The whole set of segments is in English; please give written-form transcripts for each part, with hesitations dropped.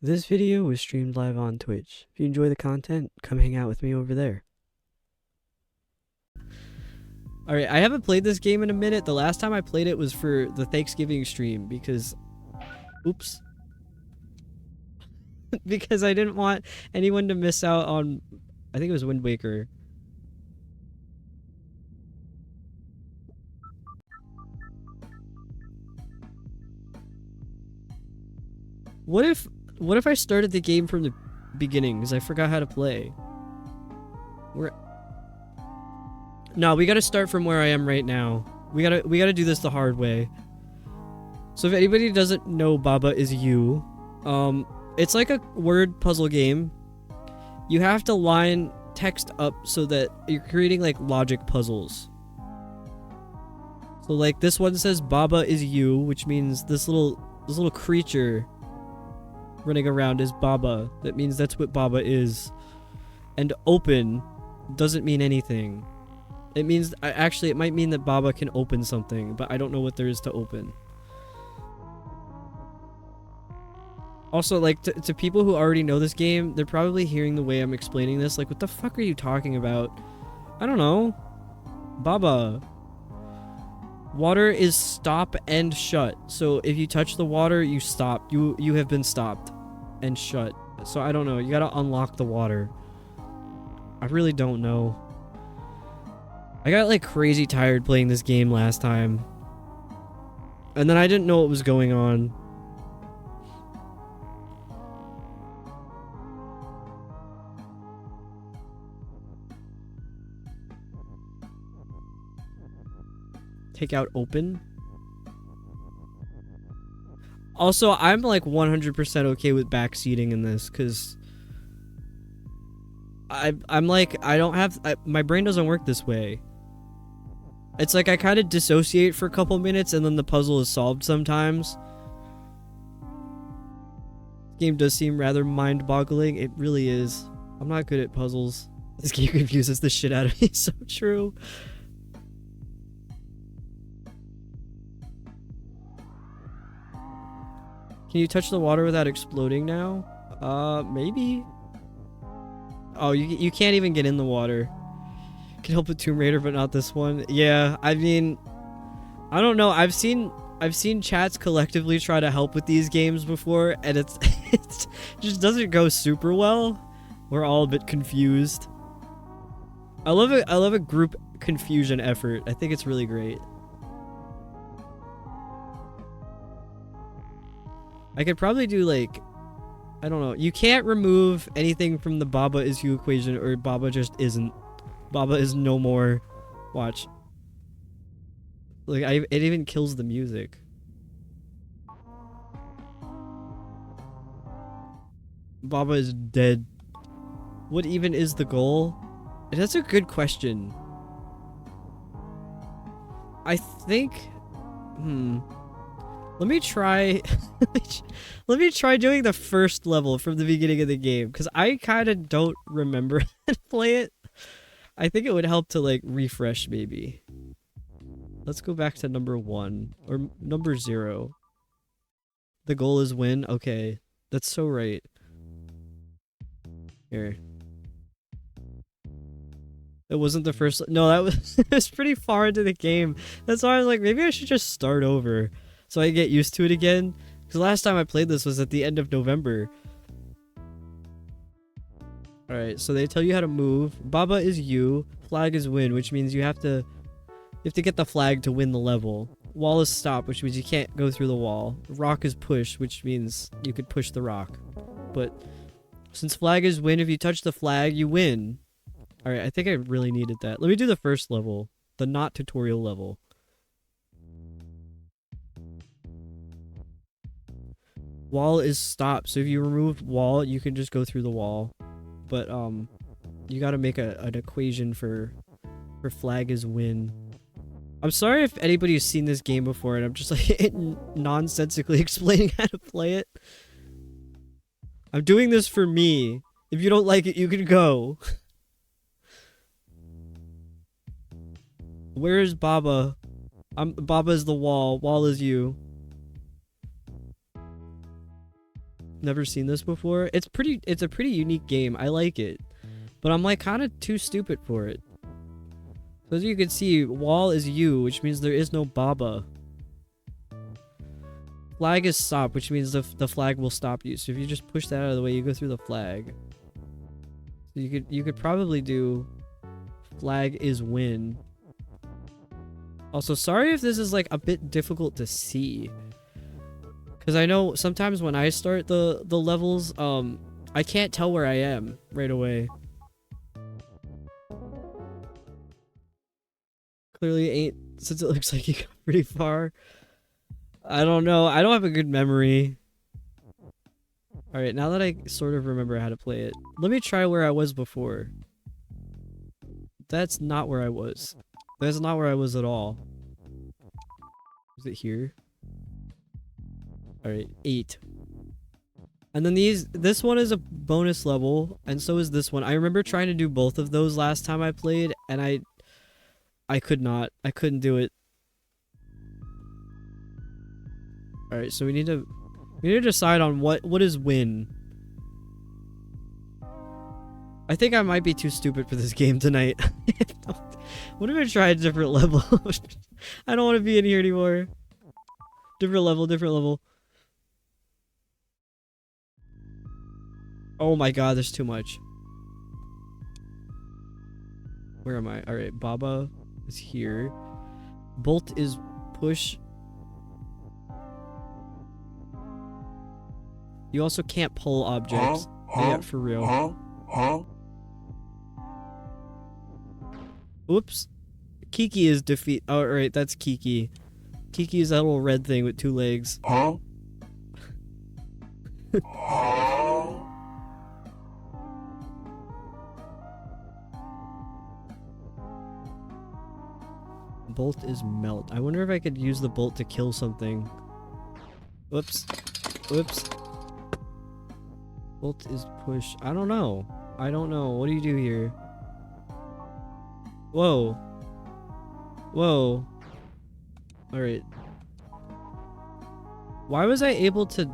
This video was streamed live on Twitch. If you enjoy the content, come hang out with me over there. Alright, I haven't played this game in a minute. The last time I played it was for the Thanksgiving stream because... Oops. Because I didn't want anyone to miss out on... I think it was Wind Waker. What if I started the game from the beginning because I forgot how to play? No, we gotta start from where I am right now. We gotta do this the hard way. So if anybody doesn't know Baba is You, it's like a word puzzle game. You have to line text up so that you're creating like logic puzzles. So like this one says Baba is You, which means this little creature running around is Baba. That means that's what Baba is. And open doesn't mean anything. It means, actually, it might mean that Baba can open something, but I don't know what there is to open. Also, like, to people who already know this game, they're probably hearing the way I'm explaining this. Like, what the fuck are you talking about? I don't know. Baba. Water is stop and shut. So if you touch the water, you stop. You have been stopped and shut. So I don't know. You gotta unlock the water. I really don't know. I got like crazy tired playing this game last time. And then I didn't know what was going on. Take out open. Also, I'm like 100% okay with backseating in this because I'm like, I don't have, my brain doesn't work this way. It's like I kind of dissociate for a couple minutes and then the puzzle is solved sometimes. This game does seem rather mind-boggling. It really is. I'm not good at puzzles. This game confuses the shit out of me. So true. Can you touch the water without exploding now? Maybe. Oh, you can't even get in the water. Can help with Tomb Raider, but not this one. Yeah, I mean, I don't know. I've seen chats collectively try to help with these games before, and it just doesn't go super well. We're all a bit confused. I love a group confusion effort. I think it's really great. I could probably do like, I don't know. You can't remove anything from the Baba is You equation or Baba just isn't. Baba is no more. Watch. Like, it even kills the music. Baba is dead. What even is the goal? That's a good question. I think... Let me try... let me try doing the first level from the beginning of the game, because I kind of don't remember how to play it. I think it would help to, like, refresh, maybe. Let's go back to number 1. Or number 0. The goal is win? Okay. That's so right. Here. It wasn't the first... No, that was... it was pretty far into the game. That's why I was like, maybe I should just start over. So I get used to it again. Because last time I played this was at the end of November. Alright, so they tell you how to move. Baba is You. Flag is win, which means you have to get the flag to win the level. Wall is stop, which means you can't go through the wall. Rock is push, which means you could push the rock. But since flag is win, if you touch the flag, you win. Alright, I think I really needed that. Let me do the first level. The not tutorial level. Wall is stop, so if you remove wall, you can just go through the wall. But, you gotta make an equation for flag is win. I'm sorry if anybody's seen this game before and I'm just like nonsensically explaining how to play it. I'm doing this for me. If you don't like it, you can go. Where is Baba? Baba is the wall. Wall is you. never seen this before. It's a pretty unique game. I like it. But I'm like kind of too stupid for it. So as you can see, wall is U, which means there is no Baba. Flag is stop, which means the flag will stop you. So if you just push that out of the way, you go through the flag. So you could probably do flag is win. Also, sorry if this is like a bit difficult to see. Because I know sometimes when I start the levels, I can't tell where I am right away. Clearly ain't, since it looks like you got pretty far. I don't know. I don't have a good memory. Alright, now that I sort of remember how to play it, let me try where I was before. That's not where I was. That's not where I was at all. Is it here? Alright, 8. And then this one is a bonus level, and so is this one. I remember trying to do both of those last time I played, and I could not. I couldn't do it. Alright, so we need to decide on what is win. I think I might be too stupid for this game tonight. What if I try a different level? I don't want to be in here anymore. Different level, different level. Oh my god, there's too much. Where am I? Alright, Baba is here. Bolt is push. You also can't pull objects. Yeah, for real. Oops. Kiki is defeat. Oh, right, that's Kiki. Kiki is that little red thing with 2 legs. Bolt is melt. I wonder if I could use the bolt to kill something. Whoops. Whoops. Bolt is push. I don't know. I don't know. What do you do here? Whoa. Whoa. Alright. Why was I able to...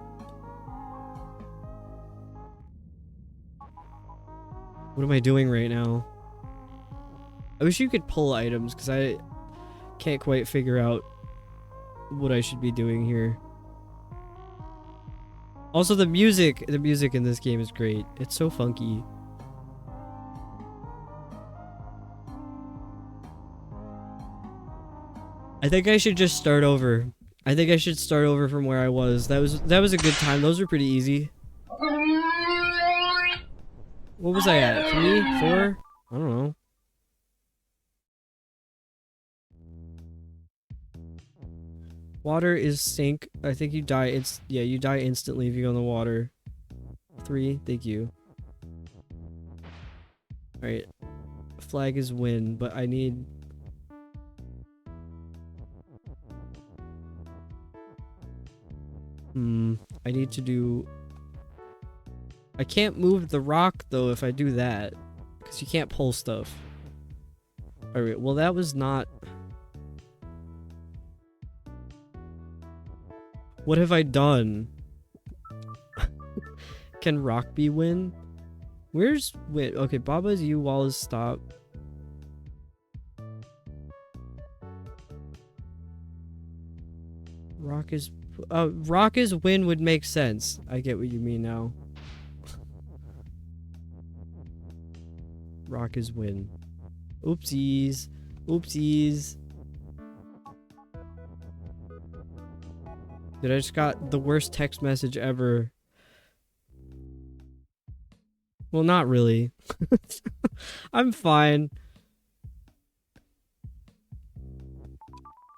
What am I doing right now? I wish you could pull items, because I can't quite figure out what I should be doing here. Also, the music in this game is great. It's so funky. I think I should just start over. I think I should start over from where I was. That was a good time. Those were pretty easy. What was I at? 3? 4? I don't know. Water is sink. I think you die. Yeah, you die instantly if you go in the water. 3. Thank you. Alright. Flag is win, but I need... I need to do... I can't move the rock, though, if I do that. Because you can't pull stuff. Alright, well, that was not... What have I done? Can rock be win? Where's... Wait, okay, Baba's you, wall is stop. Rock is win would make sense. I get what you mean now. Rock is win. Oopsies. Oopsies. Dude, I just got the worst text message ever. Well, not really. I'm fine.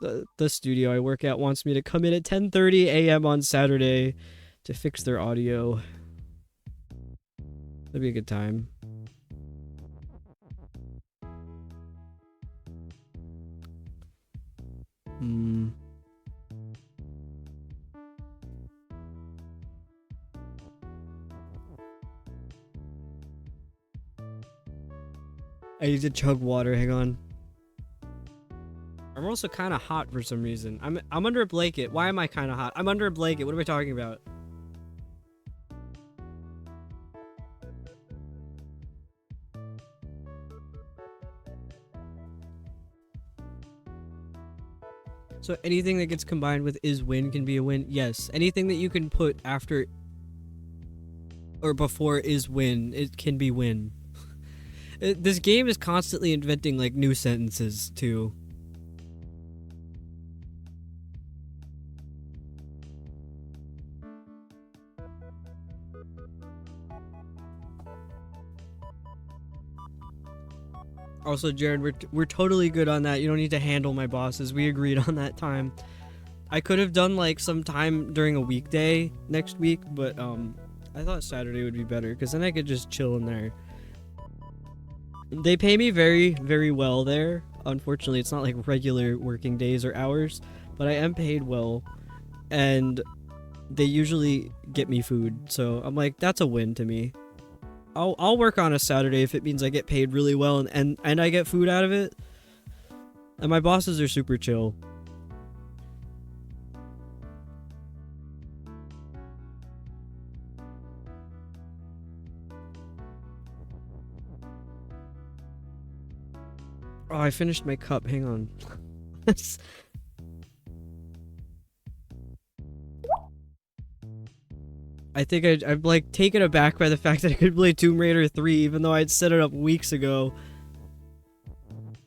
The studio I work at wants me to come in at 10:30 a.m. on Saturday to fix their audio. That'd be a good time. I need to chug water, hang on. I'm also kind of hot for some reason. I'm under a blanket. Why am I kind of hot? I'm under a blanket. What am I talking about? So anything that gets combined with is win can be a win. Yes. Anything that you can put after or before is win, it can be win. This game is constantly inventing like new sentences too. Also, Jared, we're totally good on that. You don't need to handle my bosses. We agreed on that time. I could have done like some time during a weekday next week, but I thought Saturday would be better because then I could just chill in there. They pay me very, very well there. Unfortunately, it's not like regular working days or hours, but I am paid well, and they usually get me food. So I'm like, that's a win to me. I'll work on a Saturday if it means I get paid really well and I get food out of it. And my bosses are super chill. Oh, I finished my cup. Hang on. I think I'm like taken aback by the fact that I could play Tomb Raider 3 even though I'd set it up weeks ago.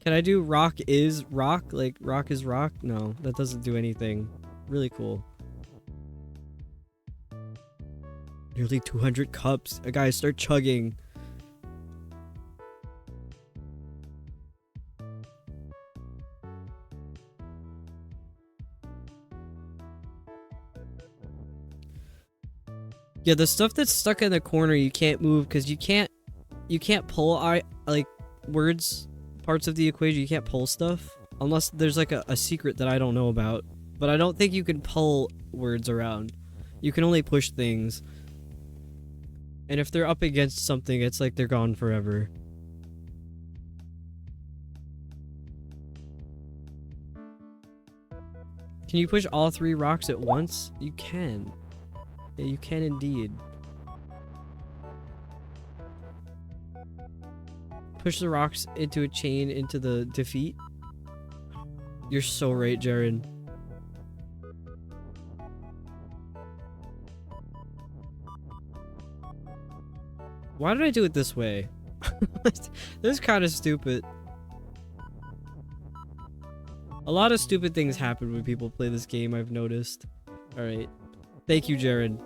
Can I do rock is rock? Like rock is rock? No, that doesn't do anything. Really cool. Nearly 200 cups. Guys, start chugging. Yeah, the stuff that's stuck in the corner you can't move because you can't pull like words, parts of the equation. You can't pull stuff unless there's like a secret that I don't know about. But I don't think you can pull words around. You can only push things. And if they're up against something, it's like they're gone forever. Can you push all 3 rocks at once? You can. Yeah, you can indeed. Push the rocks into a chain into the defeat. You're so right, Jaren. Why did I do it this way? This is kind of stupid. A lot of stupid things happen when people play this game, I've noticed. Alright. Thank you, Jaren.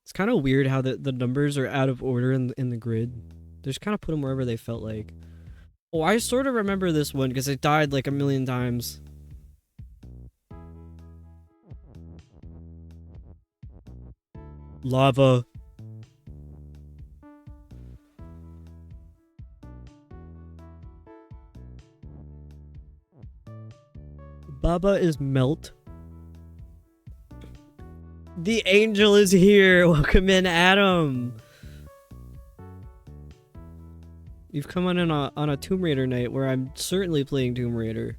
It's kind of weird how the numbers are out of order in the grid. They just kind of put them wherever they felt like. Oh, I sort of remember this one because it died like a million times. Lava. Baba is melt. The angel is here. Welcome in, Adam. You've come on a Tomb Raider night where I'm certainly playing Tomb Raider.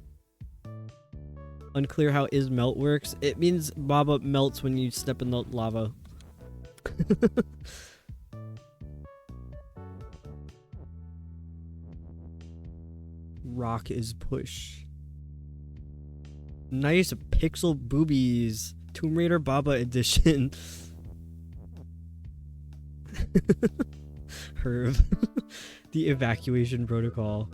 Unclear how is melt works. It means Baba melts when you step in the lava. Rock is push. Nice pixel boobies. Tomb Raider Baba edition. Herb. The evacuation protocol.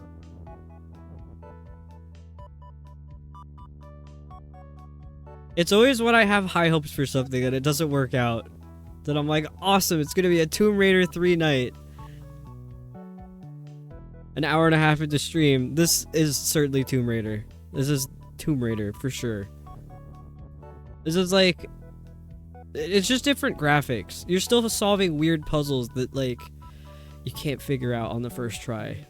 It's always when I have high hopes for something and it doesn't work out that I'm like, awesome, it's gonna be a Tomb Raider 3 night. An hour and a half into stream. This is certainly Tomb Raider. This is Tomb Raider for sure. This is like, it's just different graphics. You're still solving weird puzzles that like you can't figure out on the first try.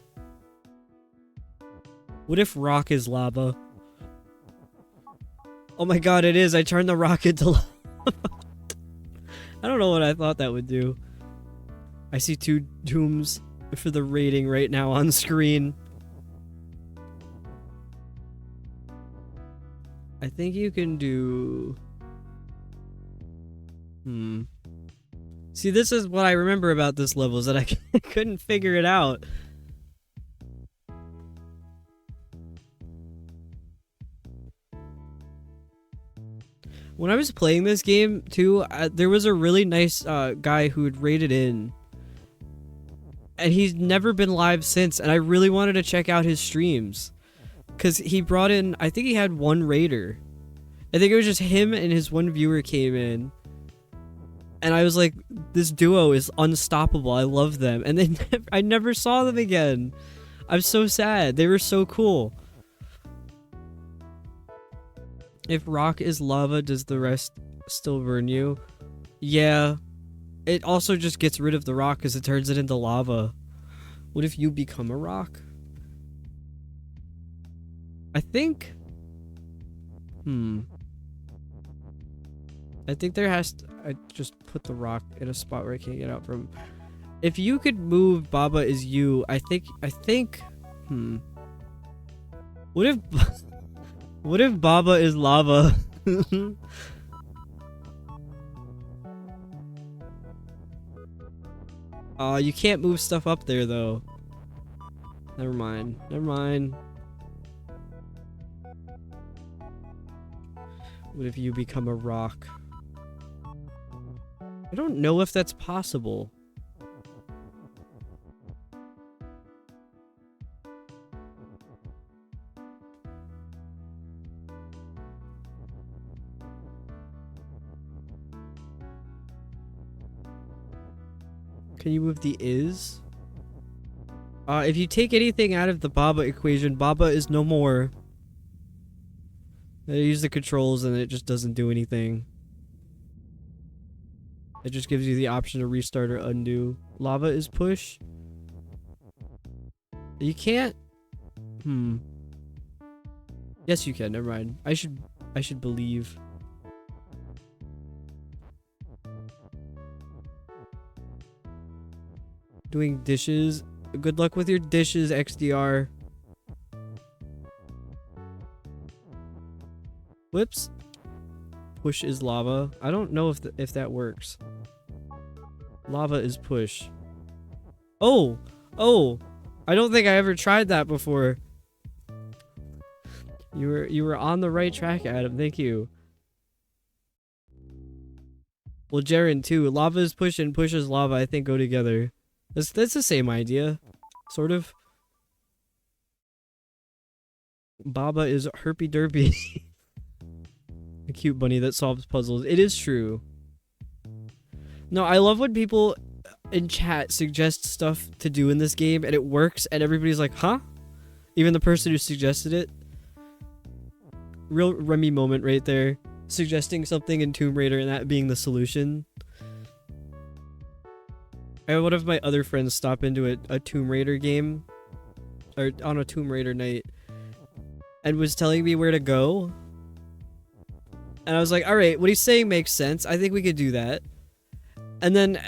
What if rock is lava? Oh my god, it is. I turned the rock into lava. I don't know what I thought that would do. I see 2 tombs for the rating right now on screen. I think you can do... Hmm. See, this is what I remember about this level, is that I couldn't figure it out. When I was playing this game, too, there was a really nice guy who had raided in. And he's never been live since, and I really wanted to check out his streams. Because he brought in, I think he had one raider. I think it was just him and his one viewer came in. And I was like, this duo is unstoppable. I love them. And then I never saw them again. I'm so sad. They were so cool. If rock is lava, does the rest still burn you? Yeah. It also just gets rid of the rock because it turns it into lava. What if you become a rock? I think... I think there has to... I just put the rock in a spot where I can't get out from... If you could move Baba is you, I think... What if... What if Baba is lava? You can't move stuff up there, though. Never mind. Never mind. What if you become a rock? I don't know if that's possible. Can you move the is? If you take anything out of the Baba equation, Baba is no more. I use the controls and it just doesn't do anything. It just gives you the option to restart or undo. Lava is push. You can't... Yes, you can. Never mind. I should believe. Doing dishes. Good luck with your dishes, XDR. Whoops. Push is lava. I don't know if that works. Lava is push. Oh! Oh! I don't think I ever tried that before. You were on the right track, Adam. Thank you. Well, Jaren too. Lava is push and push is lava, I think, go together. That's the same idea. Sort of. Baba is herpy derpy. A cute bunny that solves puzzles. It is true. No, I love when people in chat suggest stuff to do in this game and it works and everybody's like, huh? Even the person who suggested it. Real Remy moment right there. Suggesting something in Tomb Raider and that being the solution. I had one of my other friends stop into a Tomb Raider game. Or on a Tomb Raider night. And was telling me where to go. And I was like, alright, what he's saying makes sense. I think we could do that. And then...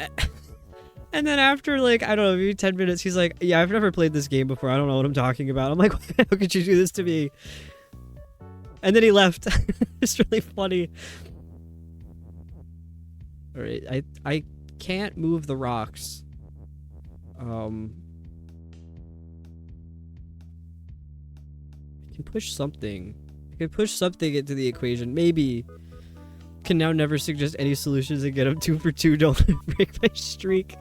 And then after, like, I don't know, maybe 10 minutes, he's like, yeah, I've never played this game before. I don't know what I'm talking about. I'm like, how could you do this to me? And then he left. It's really funny. Alright, I can't move the rocks. I can push something. I can push something into the equation. Maybe. Can now never suggest any solutions and get them 2 for 2. Don't break my streak.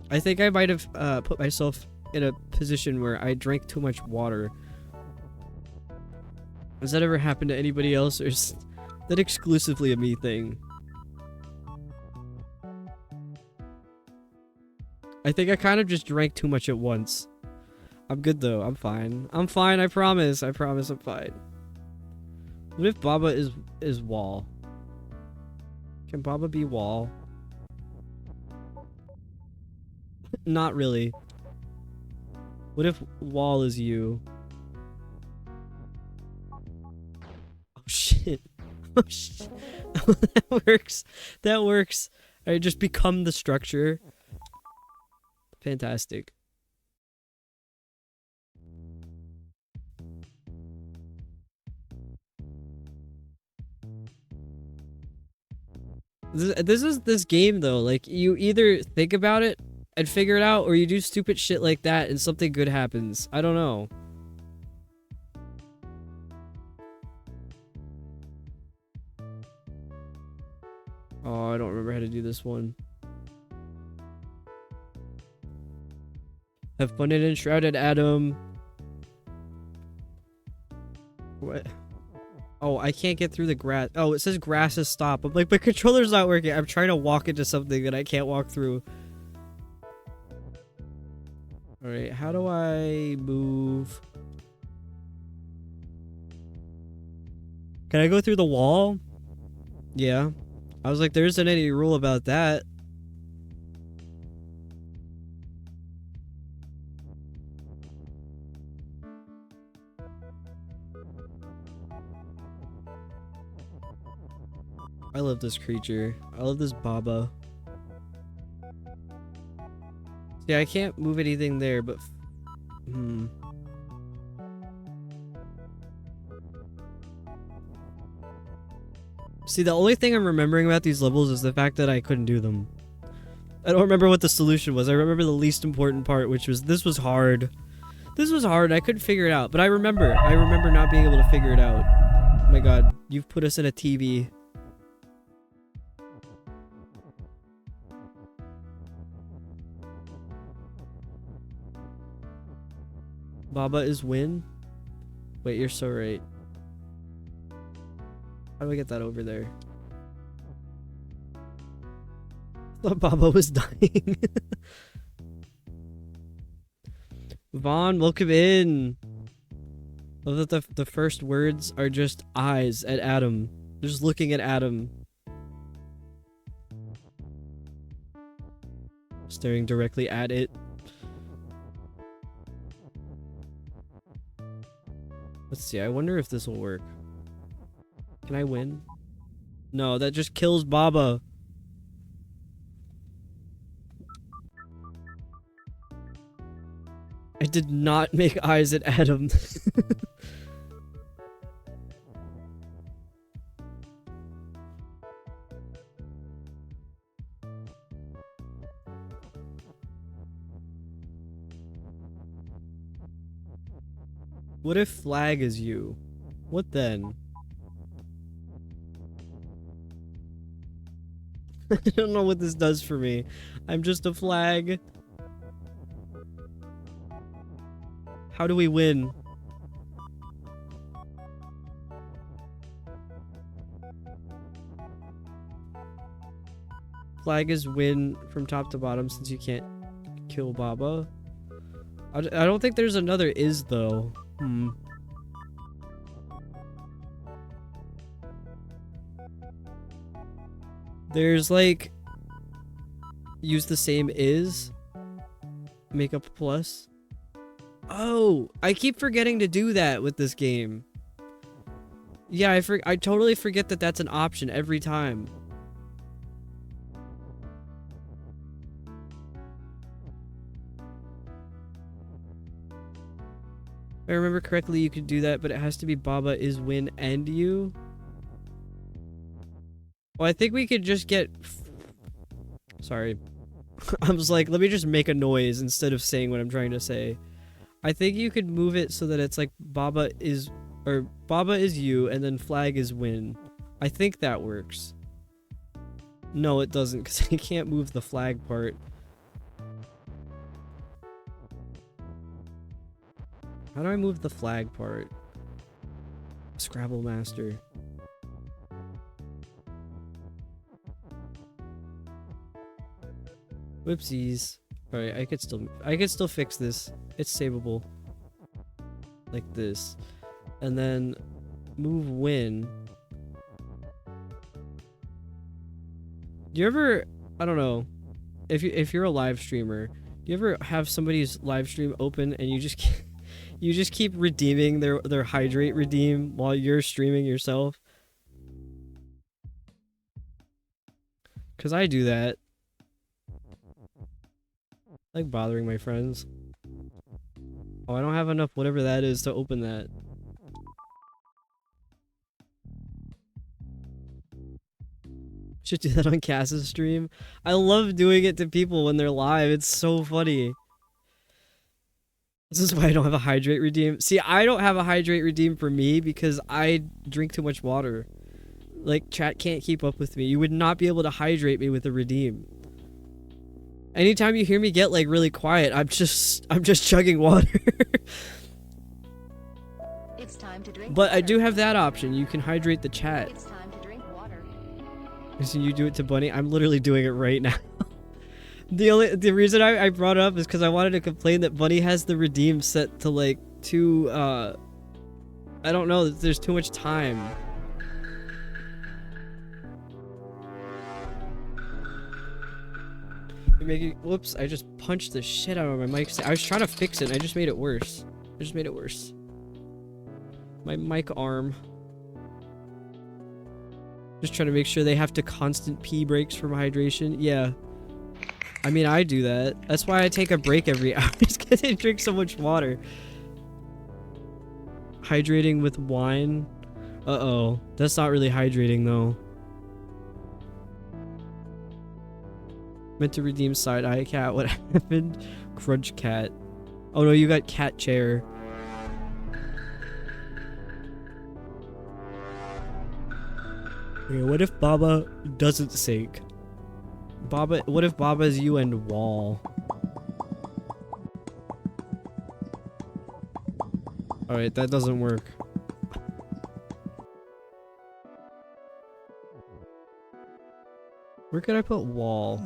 I think I might have put myself in a position where I drank too much water. Has that ever happened to anybody else, or is that exclusively a me thing? I think I kind of just drank too much at once. I'm good though. I'm fine. I'm fine. I promise. I promise I'm fine. What if Baba is wall? Can Baba be wall? Not really. What if wall is you? Oh shit. Oh shit. That works. That works. Alright, just become the structure. Fantastic. This is this game though. Like you either think about it and figure it out, or you do stupid shit like that and something good happens. I don't know. Oh, I don't remember how to do this one. Have fun in Enshrouded Adam. What? Oh, I can't get through the grass. Oh, it says grass is stop. I'm like, my controller's not working. I'm trying to walk into something that I can't walk through. Alright, how do I move? Can I go through the wall? Yeah. I was like, there isn't any rule about that. I love this creature. I love this Baba. Yeah, I can't move anything there, but... See, the only thing I'm remembering about these levels is the fact that I couldn't do them. I don't remember what the solution was. I remember the least important part, which was this was hard. This was hard. I couldn't figure it out, but I remember not being able to figure it out. Oh my god, you've put us in a TV. Baba is win? Wait, you're so right. How do I get that over there? I thought Baba was dying. Vaughn, welcome in. Love that the first words are just eyes at Adam. Just looking at Adam. Staring directly at it. Let's see, I wonder if this will work. Can I win? No, that just kills Baba. I did not make eyes at Adam. What if flag is you? What then? I don't know what this does for me. I'm just a flag. How do we win? Flag is win from top to bottom since you can't kill Baba. I don't think there's another is though. There's like use the same is make up plus. Oh, I keep forgetting to do that with this game. Yeah, I totally forget that that's an option every time. If I remember correctly, you could do that, but it has to be Baba is win and you. Well, I think we could just get... Sorry. I was like, let me just make a noise instead of saying what I'm trying to say. I think you could move it so that it's like Baba is... Or Baba is you, and then flag is win. I think that works. No, it doesn't, because I can't move the flag part. How do I move the flag part? Scrabble Master. Whoopsies. Alright, I could still fix this. It's savable. Like this. And then move win. Do you ever, I don't know, if you're a live streamer, do you ever have somebody's live stream open and you just keep redeeming their hydrate redeem while you're streaming yourself? Cause I do that. I like bothering my friends. Oh, I don't have enough whatever that is to open that. Should do that on Cass's stream. I love doing it to people when they're live. It's so funny. This is why I don't have a hydrate redeem. See, I don't have a hydrate redeem for me because I drink too much water. Like, chat can't keep up with me. You would not be able to hydrate me with a redeem. Anytime you hear me get, like, really quiet, I'm just chugging water. It's time to drink But water. I do have that option. You can hydrate the chat. It's time to drink water. So you do it to Bunny? I'm literally doing it right now. The reason I brought it up is because I wanted to complain that Bunny has the redeem set to like too I don't know, there's too much time. You're making whoops, I just punched the shit out of my mic. I was trying to fix it and I just made it worse. My mic arm. Just trying to make sure they have to constant pee breaks from hydration. Yeah. I mean, I do that. That's why I take a break every hour, because I drink so much water. Hydrating with wine? Uh-oh. That's not really hydrating, though. Meant to redeem side-eye cat. What happened? Crunch cat. Oh no, you got cat chair. Okay, what if Baba doesn't sink? What if Baba is you and Wall? Alright, that doesn't work. Where could I put Wall?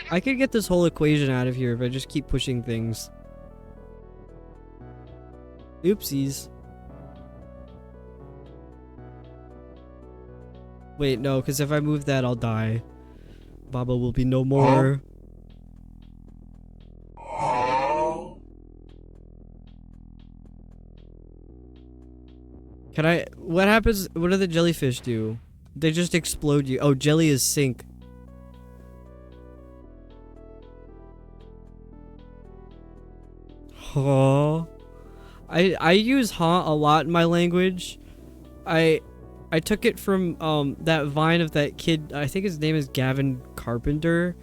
I could get this whole equation out of here if I just keep pushing things. Oopsies. Wait, no, because if I move that, I'll die. Baba will be no more. Can I... What happens... What do the jellyfish do? They just explode you. Oh, jelly is sink. Huh? I use huh a lot in my language. I took it from that vine of that kid. I think his name is Gavin Carpenter.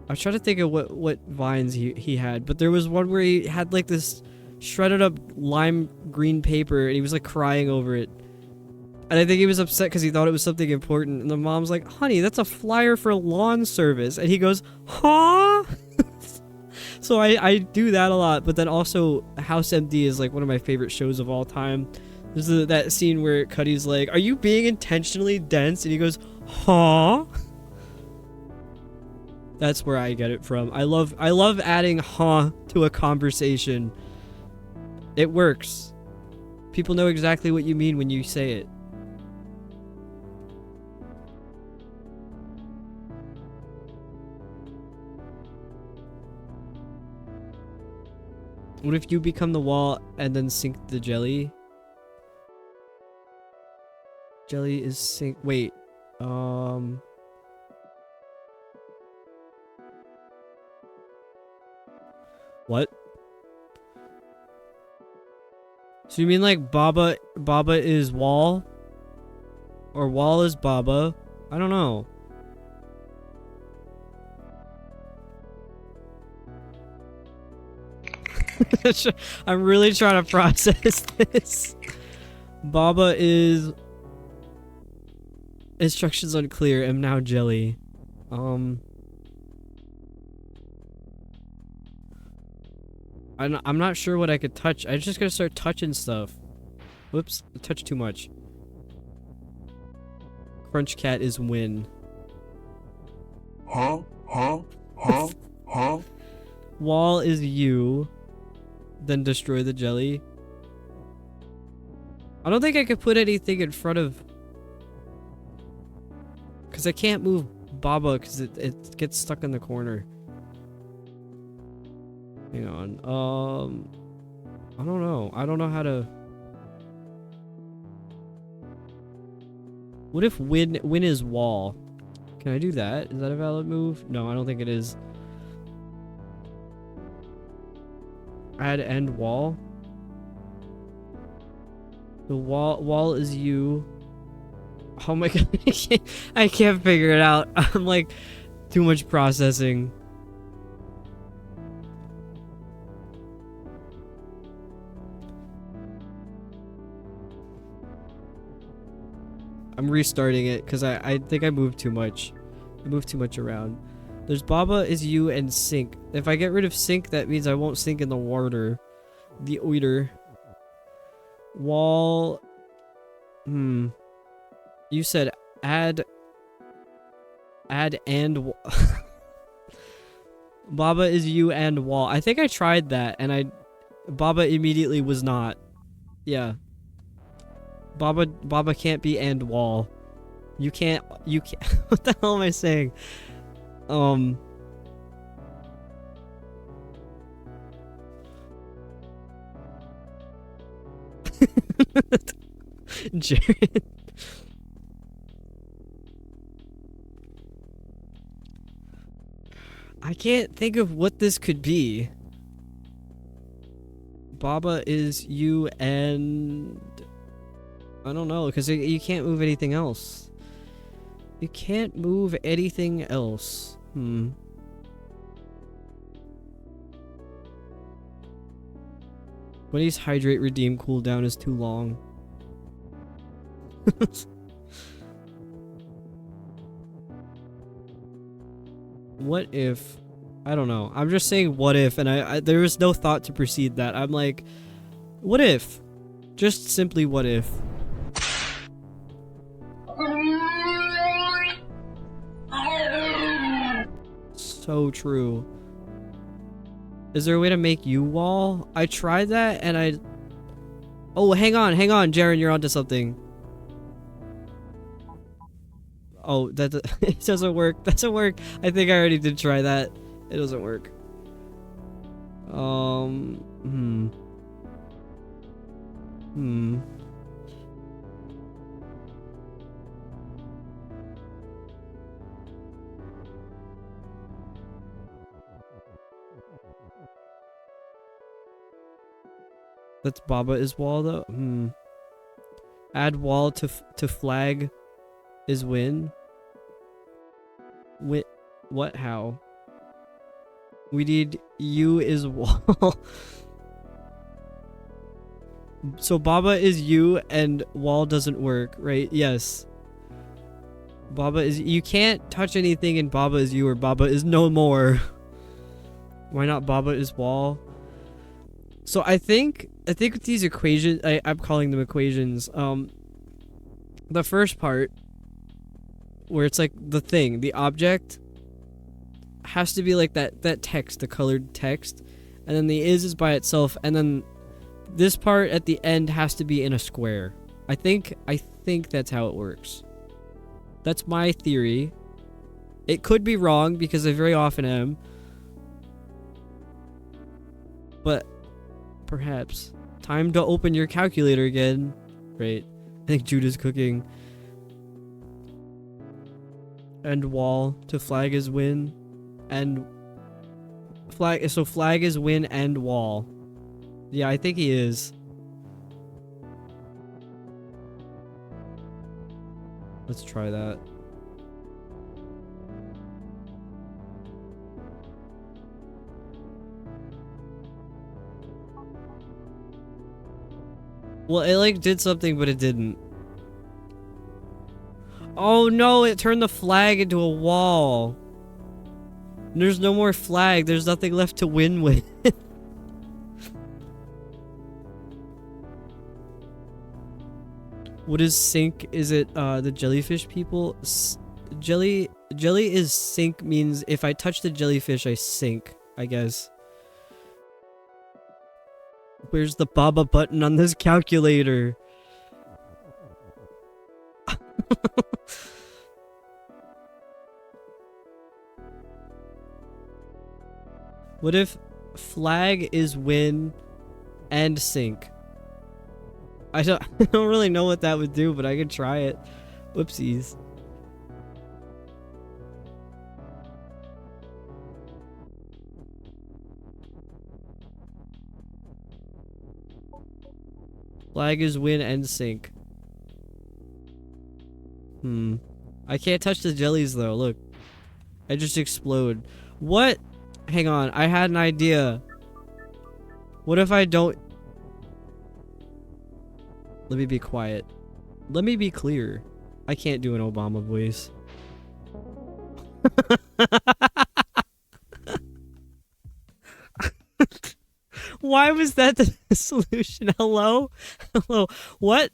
I was trying to think of what vines he had, but there was one where he had like this shredded up lime green paper and he was like crying over it. And I think he was upset because he thought it was something important. And the mom's like, honey, that's a flyer for lawn service. And he goes, huh? So I do that a lot. But then also House MD is like one of my favorite shows of all time. There's that scene where Cuddy's like, are you being intentionally dense? And he goes, huh? That's where I get it from. I love adding huh to a conversation. It works. People know exactly what you mean when you say it. What if you become the wall and then sink the jelly? Jelly is sink. Wait. What? So you mean like Baba is Wall? Or Wall is Baba? I don't know. I'm really trying to process this. Baba is... Instructions unclear. Am now jelly. I'm not sure what I could touch. I just gotta start touching stuff. Whoops, I touched too much. Crunch cat is win. Huh? Wall is you. Then destroy the jelly. I don't think I could put anything in front of... Because I can't move Baba because it gets stuck in the corner. Hang on. I don't know. I don't know how to... What if win is wall? Can I do that? Is that a valid move? No, I don't think it is. Add end wall. The wall is you. Oh my god, I can't figure it out. I'm like, too much processing. I'm restarting it because I think I moved too much. I moved too much around. There's Baba is you and sink. If I get rid of sink, that means I won't sink in the water. The oiter. Wall. You said add and Baba is you and wall. I think I tried that and Baba immediately was not. Yeah. Baba can't be and wall. You can't what the hell am I saying? Jared. I can't think of what this could be. Baba is you and I don't know, because you can't move anything else. You can't move anything else. Bunny's hydrate, redeem, cooldown is too long. What if... I don't know. I'm just saying what if, and there was no thought to precede that. I'm like, what if? Just simply what if. So true. Is there a way to make you wall? I tried that and Oh, hang on, Jaren, you're onto something. Oh, that it doesn't work. That doesn't work. I think I already did try that. It doesn't work. That's Baba is wall though. Add wall to flag is win. What? How? We need you is wall. So Baba is you and wall doesn't work, right? Yes. Baba is... You can't touch anything in Baba is you or Baba is no more. Why not Baba is wall? So I think with these equations, I'm calling them equations. The first part, where it's like the object, has to be like that text, the colored text, and then the is by itself, and then this part at the end has to be in a square. I think that's how it works. That's my theory. It could be wrong because I very often am. But perhaps. Time to open your calculator again. Right. I think Judah's cooking. End wall to flag is win. And flag, so flag is win and wall. Yeah, I think he is. Let's try that. Well, it like did something, but it didn't. Oh no, it turned the flag into a wall. There's no more flag. There's nothing left to win with. What is sink? Is it the jellyfish people? Jelly is sink means if I touch the jellyfish, I sink, I guess. Where's the Baba button on this calculator? What if flag is win and sink? I don't really know what that would do, but I could try it. Whoopsies. Flag is win and sink. I can't touch the jellies though, look. I just explode. What? Hang on, I had an idea. What if I don't... Let me be quiet. Let me be clear. I can't do an Obama voice. Why was that the solution? Hello? Hello? What?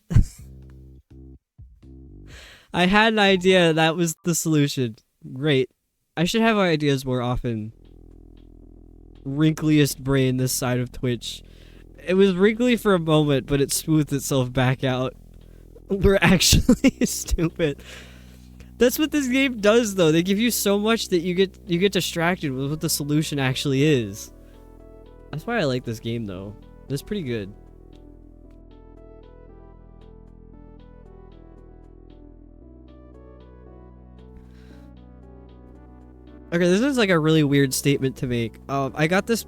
I had an idea that was the solution. Great. I should have ideas more often. Wrinkliest brain this side of Twitch. It was wrinkly for a moment, but it smoothed itself back out. We're actually stupid. That's what this game does though. They give you so much that you get distracted with what the solution actually is. That's why I like this game though. It's pretty good. Okay, this is like a really weird statement to make. I got these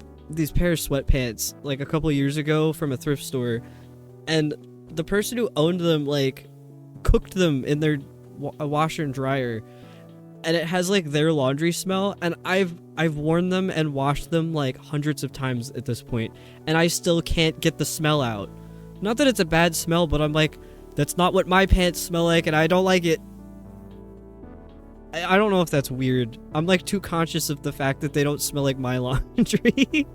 pair of sweatpants like a couple years ago from a thrift store, and the person who owned them like cooked them in their washer and dryer, and it has like their laundry smell, and I've worn them and washed them like hundreds of times at this point, and I still can't get the smell out. Not that it's a bad smell, but I'm like, that's not what my pants smell like, and I don't like it. I don't know if that's weird. I'm like too conscious of the fact that they don't smell like my laundry.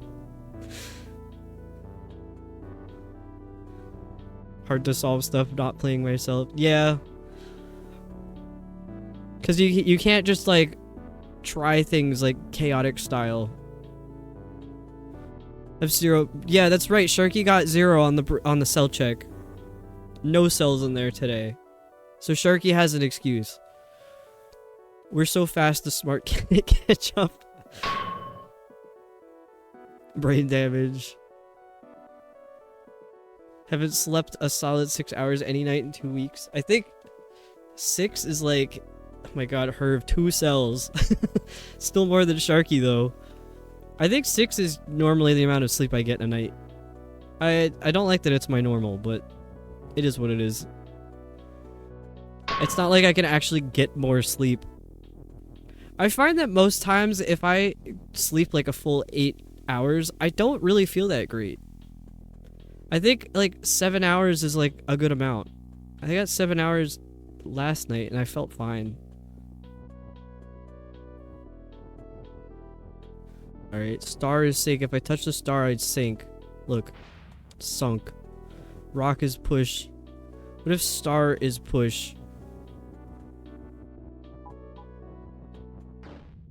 Hard to solve stuff not playing myself. Yeah. Cause you can't just like try things like chaotic style. I've 0. Yeah, that's right. Sharky got 0 on the cell check. No cells in there today. So Sharky has an excuse. We're so fast the smart can't catch up. Brain damage. Haven't slept a solid 6 hours any night in 2 weeks. I think 6 is like, oh my god, Herb, 2 cells. Still more than Sharky though. I think 6 is normally the amount of sleep I get in a night. I don't like that it's my normal, but it is what it is. It's not like I can actually get more sleep. I find that most times if I sleep like a full 8 hours, I don't really feel that great. I think like 7 hours is like a good amount. I got 7 hours last night and I felt fine. Alright, star is sink. If I touch the star, I'd sink. Look. Sunk. Rock is push. What if star is push?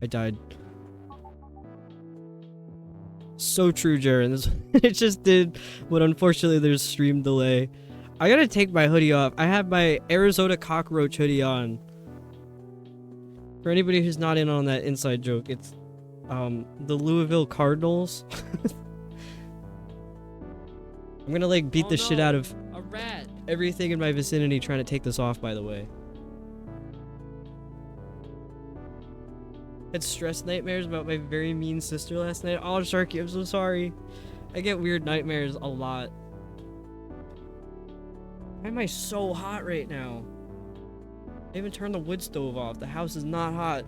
I died. So true, Jaren. It just did, but unfortunately there's stream delay. I gotta take my hoodie off. I have my Arizona cockroach hoodie on. For anybody who's not in on that inside joke, it's the Louisville Cardinals. I'm gonna like beat the shit out of a rat. Everything in my vicinity trying to take this off, by the way. Had stress nightmares about my very mean sister last night. Oh, Sharky, I'm so sorry. I get weird nightmares a lot. Why am I so hot right now? I even turned the wood stove off. The house is not hot.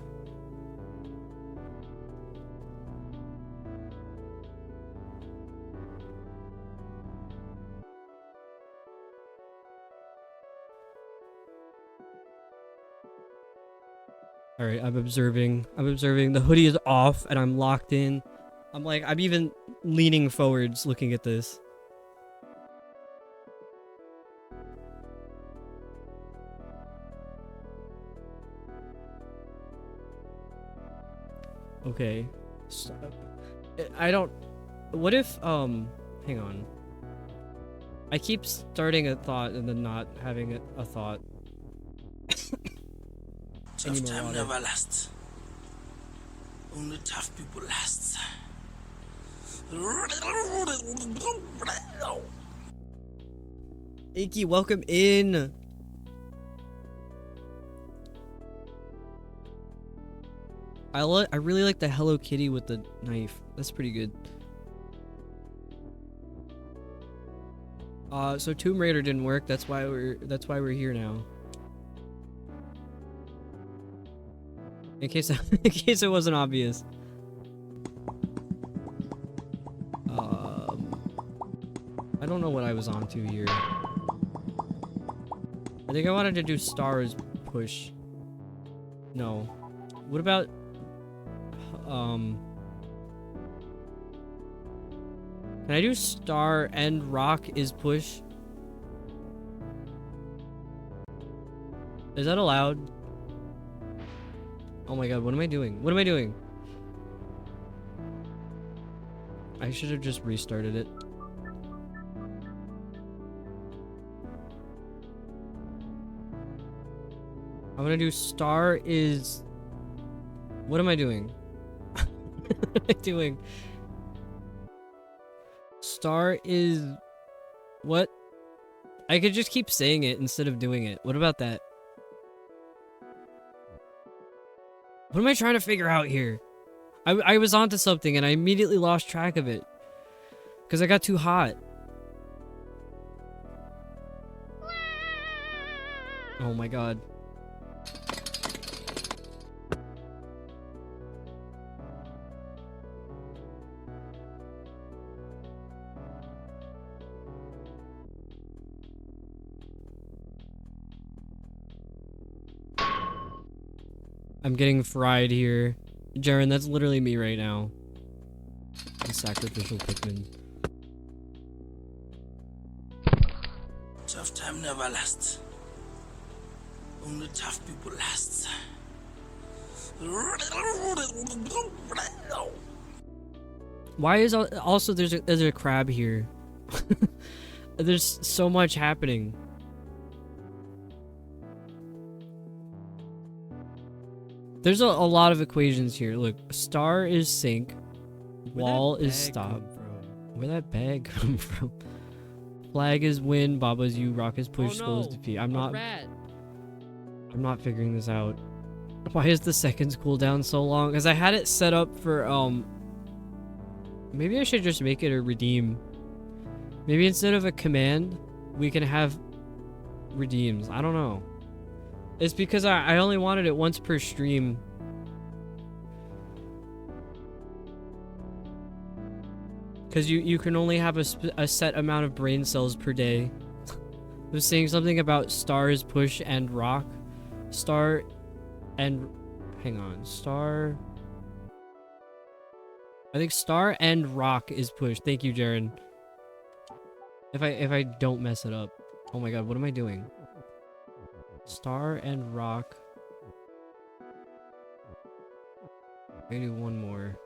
Alright, I'm observing. The hoodie is off and I'm locked in. I'm even leaning forwards looking at this. Okay. I don't... What if, hang on. I keep starting a thought and then not having a thought. Tough time never lasts. Only tough people last. Inky, welcome in. I really like the Hello Kitty with the knife. That's pretty good. So Tomb Raider didn't work. That's why we're here now. In case in case it wasn't obvious. I don't know what I was on to here. I think I wanted to do stars push. No. What about can I do star and rock is push? Is that allowed? Oh my god, what am I doing? What am I doing? I should have just restarted it. I'm gonna do star is... What am I doing? What am I doing? Star is... What? I could just keep saying it instead of doing it. What about that? What am I trying to figure out here? I was onto something and I immediately lost track of it. Because I got too hot. Oh my god. I'm getting fried here. Jaren, that's literally me right now. The sacrificial Pikmin. Tough time never lasts. Only tough people last. Why is also there's a crab here? There's so much happening. There's a lot of equations here. Look, star is sink, wall is stop. Where'd that bag come from? Flag is win, Baba's you, rock is push, skull is defeat. I'm not figuring this out. Why is the seconds cooldown so long? Because I had it set up for maybe I should just make it a redeem. Maybe instead of a command, we can have redeems. I don't know. It's because I only wanted it once per stream. Because you can only have a set amount of brain cells per day. I was saying something about stars, push, and rock. Star and... Hang on. Star... I think star and rock is push. Thank you, Jaren. If I don't mess it up. Oh my god, what am I doing? Star and rock. I do one more.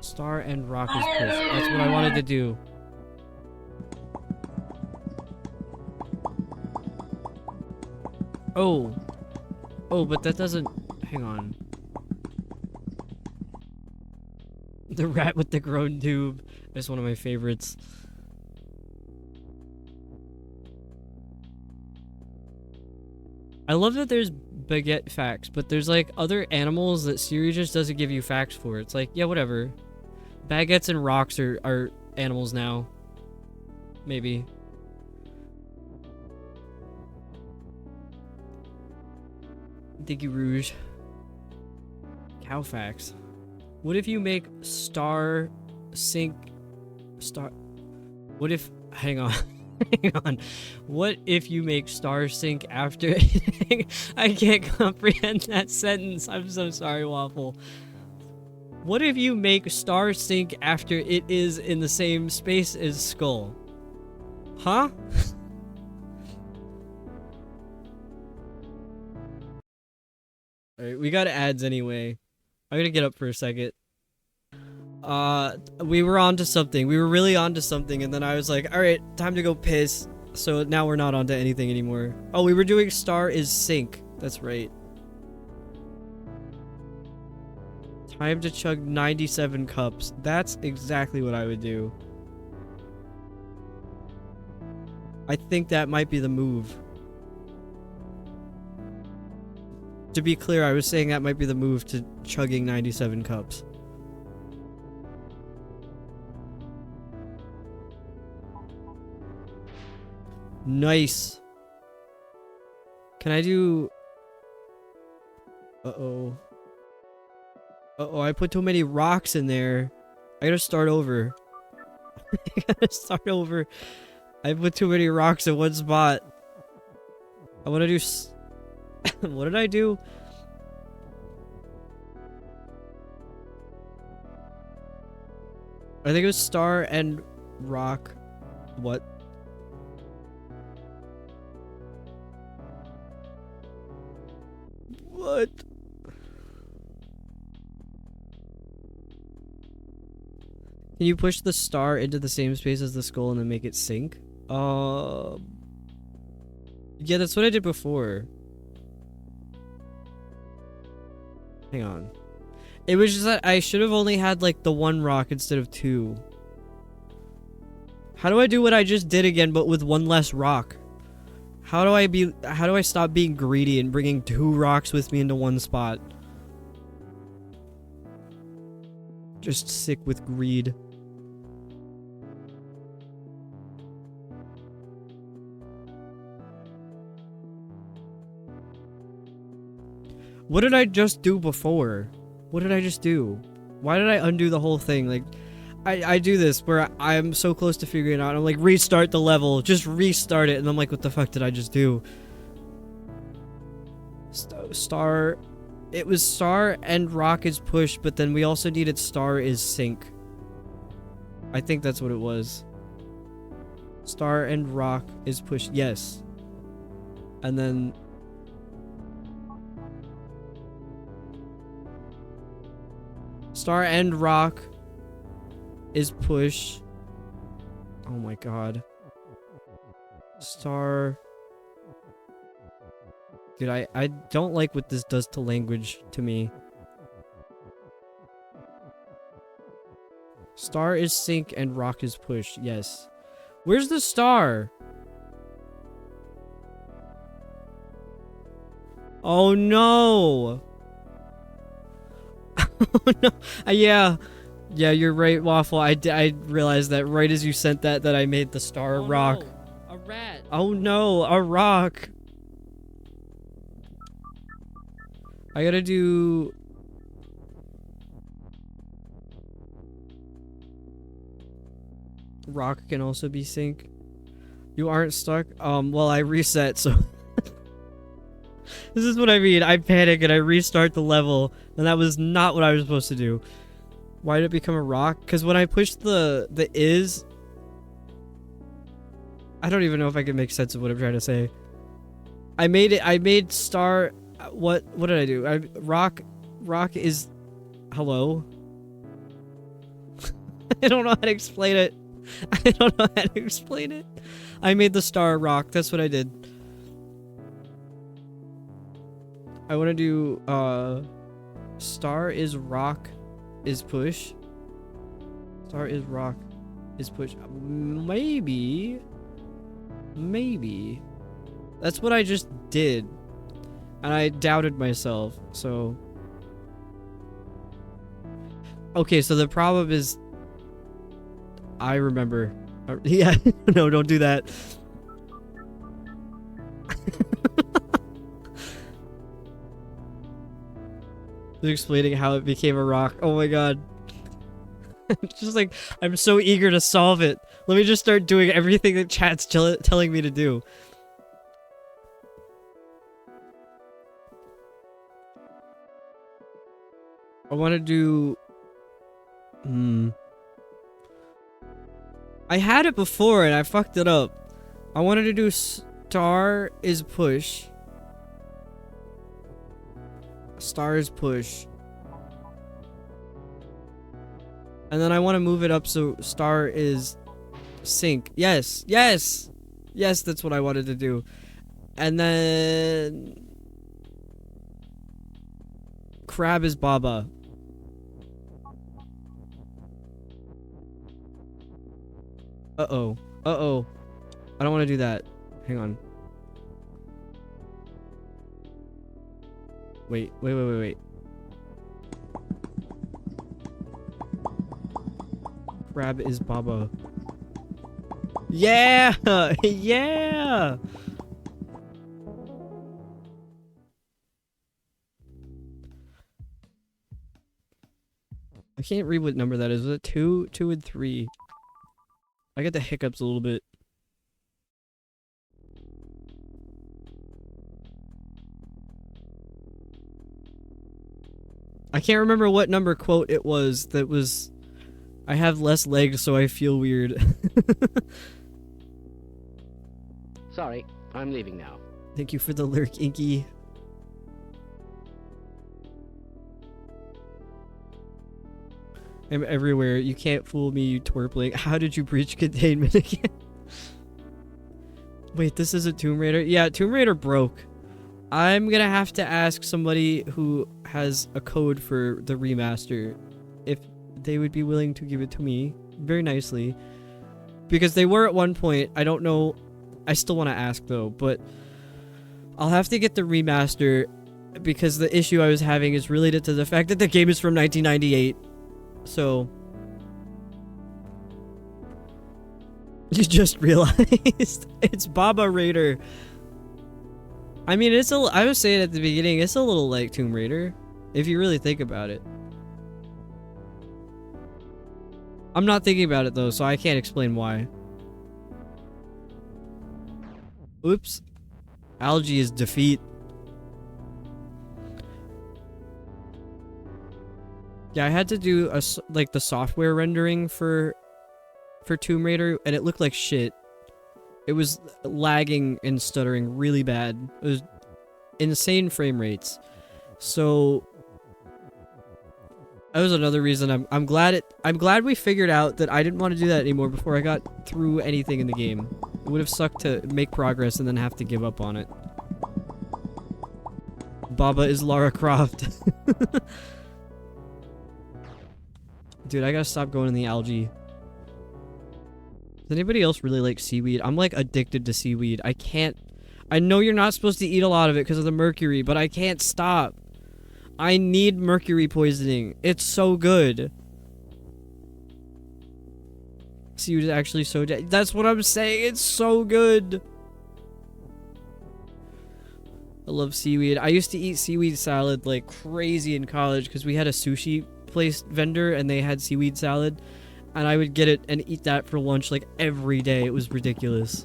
Star and rock is push. That's what I wanted to do. Oh. Oh, but that doesn't... Hang on. The rat with the grown tube is one of my favorites. I love that there's baguette facts, but there's like other animals that Siri just doesn't give you facts for. It's like, yeah, whatever. Baguettes and rocks are animals now. Maybe. Diggy Rouge. Cow facts. What if you make star sink star? What if? Hang on, hang on. What if you make star sink after? I can't comprehend that sentence. I'm so sorry, Waffle. What if you make star sink after it is in the same space as skull? Huh? Alright, we got ads anyway. I'm gonna get up for a second. We were onto something. We were really onto something, and then I was like, alright, time to go piss. So now we're not onto anything anymore. Oh, we were doing star is sink. That's right. Time to chug 97 cups. That's exactly what I would do. I think that might be the move. To be clear, I was saying that might be the move to chugging 97 cups. Nice. Can I do... Uh-oh. Uh-oh, I put too many rocks in there. I gotta start over. I gotta start over. I put too many rocks in one spot. I wanna do... What did I do? I think it was star and rock. What? What? Can you push the star into the same space as the skull and then make it sink? Yeah, that's what I did before. Hang on. It was just that I should have only had like the one rock instead of two. How do I do what I just did again but with one less rock? How do I stop being greedy and bringing two rocks with me into one spot? Just sick with greed. What did I just do before? What did I just do? Why did I undo the whole thing? Like, I do this where I'm so close to figuring it out. I'm like, restart the level. Just restart it. And I'm like, what the fuck did I just do? Star... It was star and rock is push, but then we also needed star is sink. I think that's what it was. Star and rock is push. Yes. And then... Star and rock is push. Oh my god. Star. Dude, I don't like what this does to language to me. Star is sink and rock is push. Yes. Where's the star? Oh no. Oh no. Yeah. Yeah, you're right, Waffle. I realized that right as you sent that I made the star a rock. No, a rat. Oh no, a rock. I gotta do... Rock can also be sink. You aren't stuck? Well, I reset, so... This is what I mean. I panic and I restart the level, and that was not what I was supposed to do. Why did it become a rock? Because when I pushed the is... I don't even know if I can make sense of what I'm trying to say. I made star... What did I do? Rock is... Hello? I don't know how to explain it. I don't know how to explain it. I made the star a rock. That's what I did. I want to do, star is rock is push. Star is rock is push. Maybe. Maybe. That's what I just did. And I doubted myself, so... Okay, so the problem is... I remember. Yeah, no, don't do that. They're explaining how it became a rock. Oh my god. It's just like, I'm so eager to solve it. Let me just start doing everything that chat's telling me to do. I want to do... I had it before and I fucked it up. I wanted to do star is push. Star is push. And then I want to move it up so star is sink. Yes, yes! Yes, that's what I wanted to do. And then... Crab is Baba. Uh-oh. Uh-oh. I don't want to do that. Hang on. Wait. Crab is Baba. Yeah! Yeah! I can't read what number that is. Is it 2? 2 and 3. I get the hiccups a little bit. I can't remember what number quote it was that was... I have less legs, so I feel weird. Sorry, I'm leaving now. Thank you for the lurk, Inky. I'm everywhere. You can't fool me, you twerpling. How did you breach containment again? Wait, this isn't Tomb Raider? Yeah, Tomb Raider broke. I'm gonna have to ask somebody who has a code for the remaster if they would be willing to give it to me very nicely. Because they were at one point. I don't know. I still want to ask though, but I'll have to get the remaster because the issue I was having is related to the fact that the game is from 1998. So you just realized it's Baba Raider. I mean, it's a. I was saying at the beginning, it's a little like Tomb Raider, if you really think about it. I'm not thinking about it though, so I can't explain why. Oops. Algae is defeat. Yeah, I had to do like the software rendering for Tomb Raider, and it looked like shit. It was lagging and stuttering really bad. It was insane frame rates. So that was another reason I'm glad we figured out that I didn't want to do that anymore before I got through anything in the game. It would have sucked to make progress and then have to give up on it. Baba is Lara Croft. Dude, I gotta stop going in the algae. Does anybody else really like seaweed? I'm like addicted to seaweed. I can't... I know you're not supposed to eat a lot of it because of the mercury, but I can't stop. I need mercury poisoning. It's so good. Seaweed is actually so... That's what I'm saying. It's so good. I love seaweed. I used to eat seaweed salad like crazy in college because we had a sushi place vendor and they had seaweed salad. And I would get it and eat that for lunch like every day. It was ridiculous.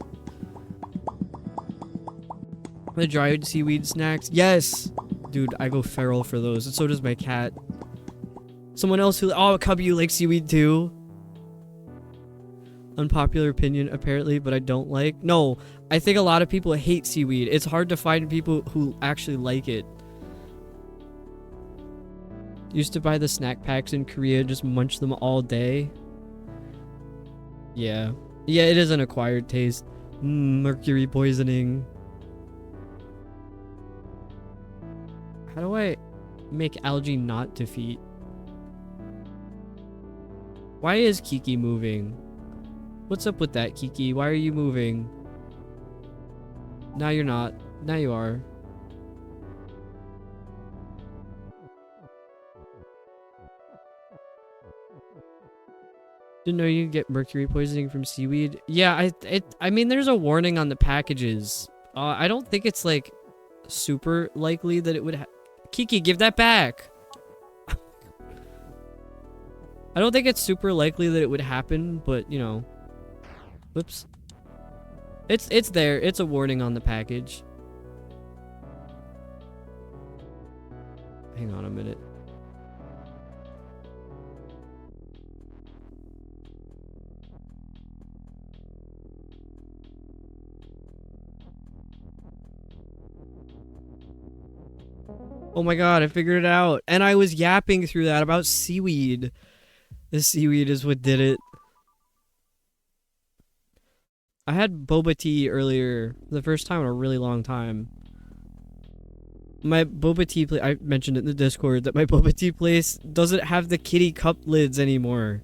The dried seaweed snacks. Yes! Dude, I go feral for those. And so does my cat. Someone else who... Oh, Cubby, you like seaweed too? Unpopular opinion, apparently, but I don't like... No, I think a lot of people hate seaweed. It's hard to find people who actually like it. Used to buy the snack packs in Korea, just munch them all day. Yeah. Yeah, it is an acquired taste. Mercury poisoning. How do I make algae not defeat? Why is Kiki moving? What's up with that, Kiki? Why are you moving? Now you're not. Now you are. Didn't know you get mercury poisoning from seaweed. Yeah, I mean, there's a warning on the packages. I don't think it's like super likely that it would. Kiki, give that back. I don't think it's super likely that it would happen, but you know. Whoops. It's there. It's a warning on the package. Hang on a minute. Oh my god, I figured it out. And I was yapping through that about seaweed. The seaweed is what did it. I had boba tea earlier. The first time in a really long time. My boba tea place, I mentioned it in the Discord that my boba tea place doesn't have the kitty cup lids anymore.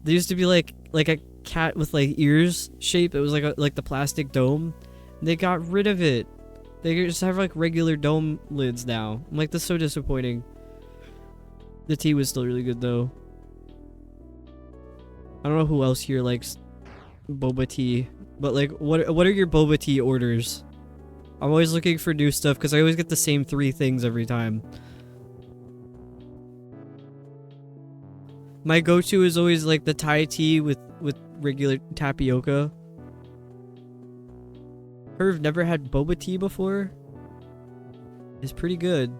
There used to be like a cat with like ears shape. It was like the plastic dome. They got rid of it. They just have like regular dome lids now. I'm like, that's so disappointing. The tea was still really good though. I don't know who else here likes boba tea. But like, what are your boba tea orders? I'm always looking for new stuff because I always get the same 3 things every time. My go-to is always like the Thai tea with regular tapioca. I've never had boba tea before. It's pretty good.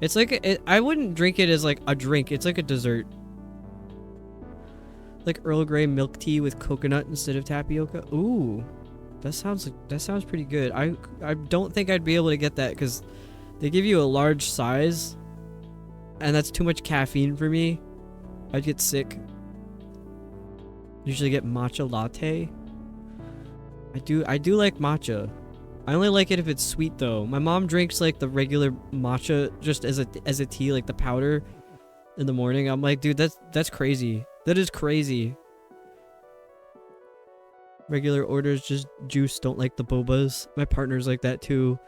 It's like I wouldn't drink it as like a drink. It's like a dessert. Like Earl Grey milk tea with coconut instead of tapioca. Ooh, that sounds pretty good. I don't think I'd be able to get that because they give you a large size, and that's too much caffeine for me. I'd get sick. Usually get matcha latte. I do like matcha. I only like it if it's sweet though. My mom drinks like the regular matcha just as a tea, like the powder in the morning. I'm like, dude, that's crazy. That is crazy. Regular orders just juice, don't like the bobas. My partner's like that too.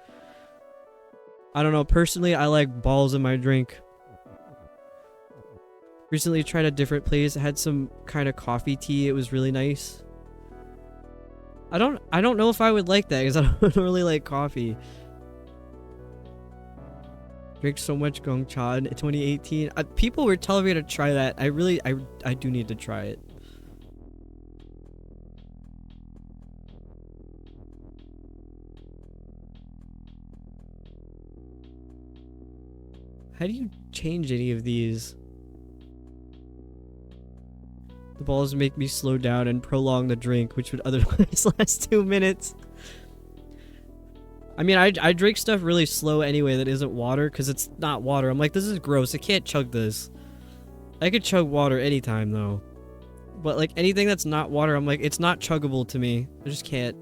I don't know, personally I like balls in my drink. Recently tried a different place. I had some kind of coffee tea. It was really nice. I don't know if I would like that because I don't really like coffee. Drink so much Gong Cha in 2018. People were telling me to try that. I do need to try it. How do you change any of these? The balls make me slow down and prolong the drink, which would otherwise last 2 minutes. I mean, I drink stuff really slow anyway that isn't water, because it's not water. I'm like, this is gross. I can't chug this. I could chug water anytime, though. But, like, anything that's not water, I'm like, it's not chuggable to me. I just can't.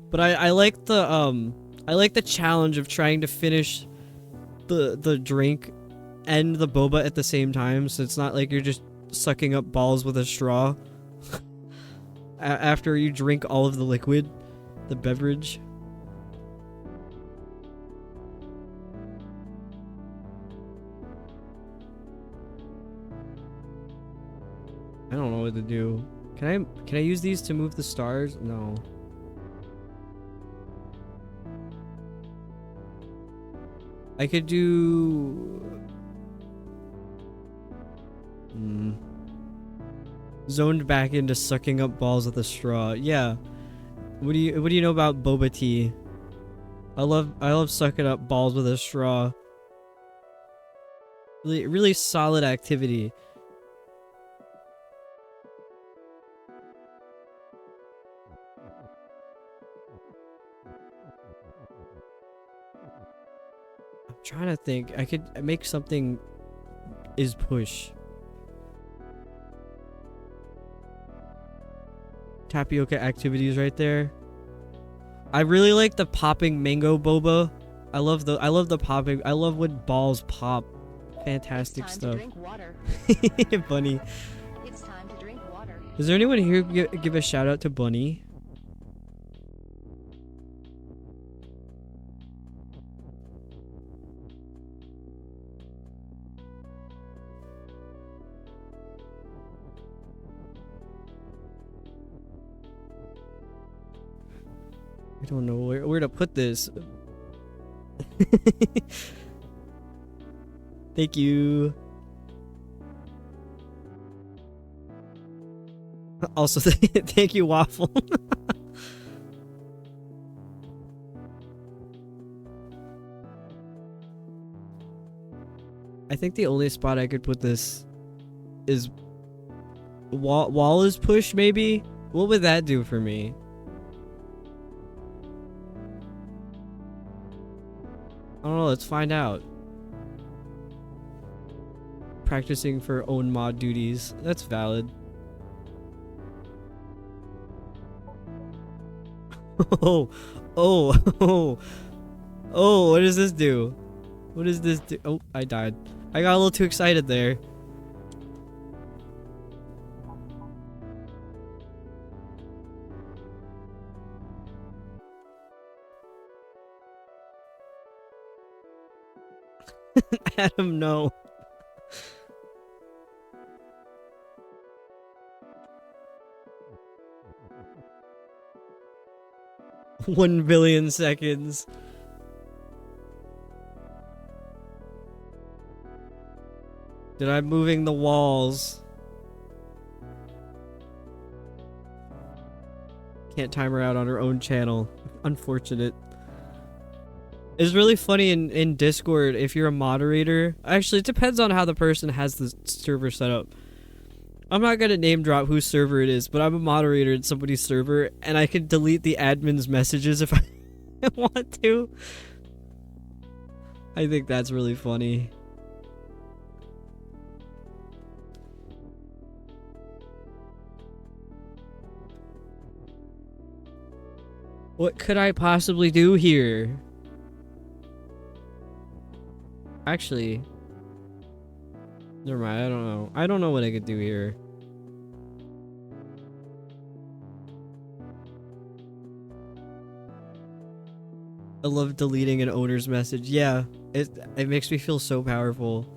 But I like the challenge of trying to finish the drink and the boba at the same time, so it's not like you're just sucking up balls with a straw after you drink all of the liquid, the beverage. I don't know what to do. Can I use these to move the stars? No. I could do zoned back into sucking up balls with a straw. Yeah. What do you know about boba tea? I love sucking up balls with a straw. Really solid activity. I'm trying to think. I could make something is push. Tapioca activities right there. I really like the popping mango boba. I love the popping. I love when balls pop. Fantastic It's time stuff. to drink water. Bunny. It's time to drink water. Is there anyone here who give a shout out to Bunny? I don't know where to put this. Thank you. Also, thank you, Waffle. I think the only spot I could put this is wall is push, maybe? What would that do for me? I don't know, let's find out. Practicing for own mod duties. That's valid. Oh, what does this do? What does this do? Oh, I died. I got a little too excited there. Adam, no. 1 billion seconds. Did I moving the walls? Can't time her out on her own channel. Unfortunate. It's really funny in Discord if you're a moderator. Actually, it depends on how the person has the server set up. I'm not gonna name drop whose server it is, but I'm a moderator in somebody's server, and I can delete the admin's messages if I want to. I think that's really funny. What could I possibly do here? Actually, never mind, I don't know. I don't know what I could do here. I love deleting an owner's message. Yeah, it makes me feel so powerful.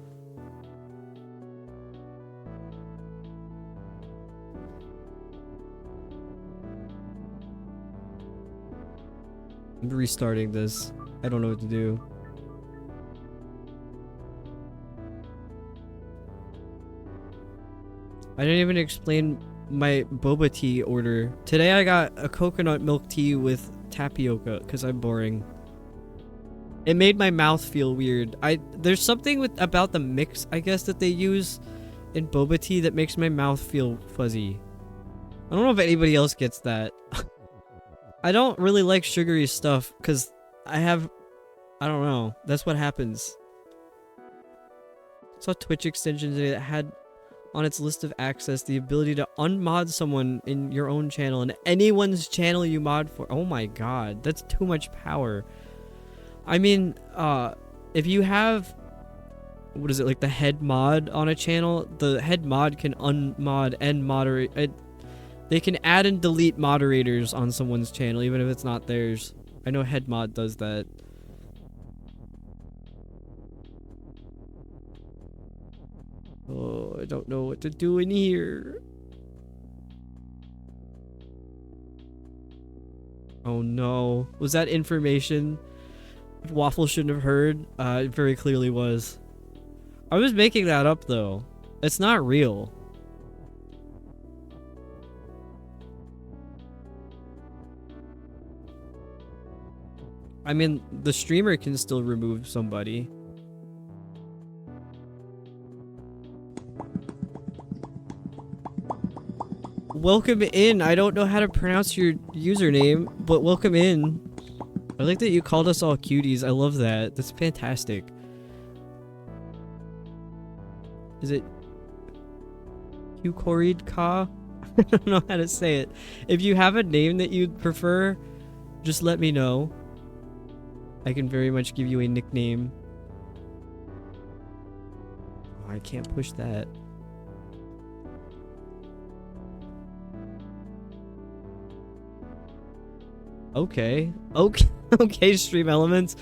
I'm restarting this. I don't know what to do. I didn't even explain my boba tea order. Today I got a coconut milk tea with tapioca because I'm boring. It made my mouth feel weird. There's something about the mix, I guess, that they use in boba tea that makes my mouth feel fuzzy. I don't know if anybody else gets that. I don't really like sugary stuff because I don't know. That's what happens. I saw Twitch extension today that had on its list of access the ability to unmod someone in your own channel and anyone's channel you mod for. Oh my god, that's too much power. I mean, if you have, what is it, like the head mod on a channel, the head mod can unmod and moderate. They can add and delete moderators on someone's channel even if it's not theirs. I know head mod does that. Oh, I don't know what to do in here. Oh no. Was that information Waffle shouldn't have heard? It very clearly was. I was making that up though. It's not real. I mean, the streamer can still remove somebody. Welcome in. I don't know how to pronounce your username, but welcome in. I like that you called us all cuties. I love that. That's fantastic. Is it Hukorid Ka? I don't know how to say it. If you have a name that you'd prefer, just let me know. I can very much give you a nickname. Oh, I can't push that. Okay. Okay. Okay, stream elements.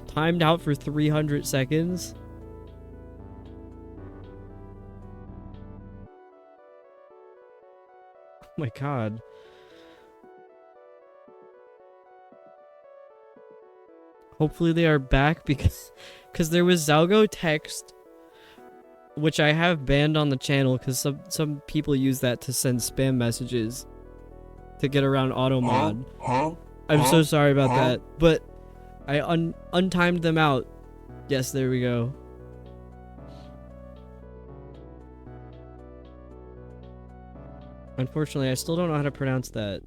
Timed out for 300 seconds. Oh my god. Hopefully they are back because there was Zalgo text, which I have banned on the channel because some people use that to send spam messages to get around auto mod. I'm so sorry about that, but I untimed them out. Yes, there we go. Unfortunately, I still don't know how to pronounce that.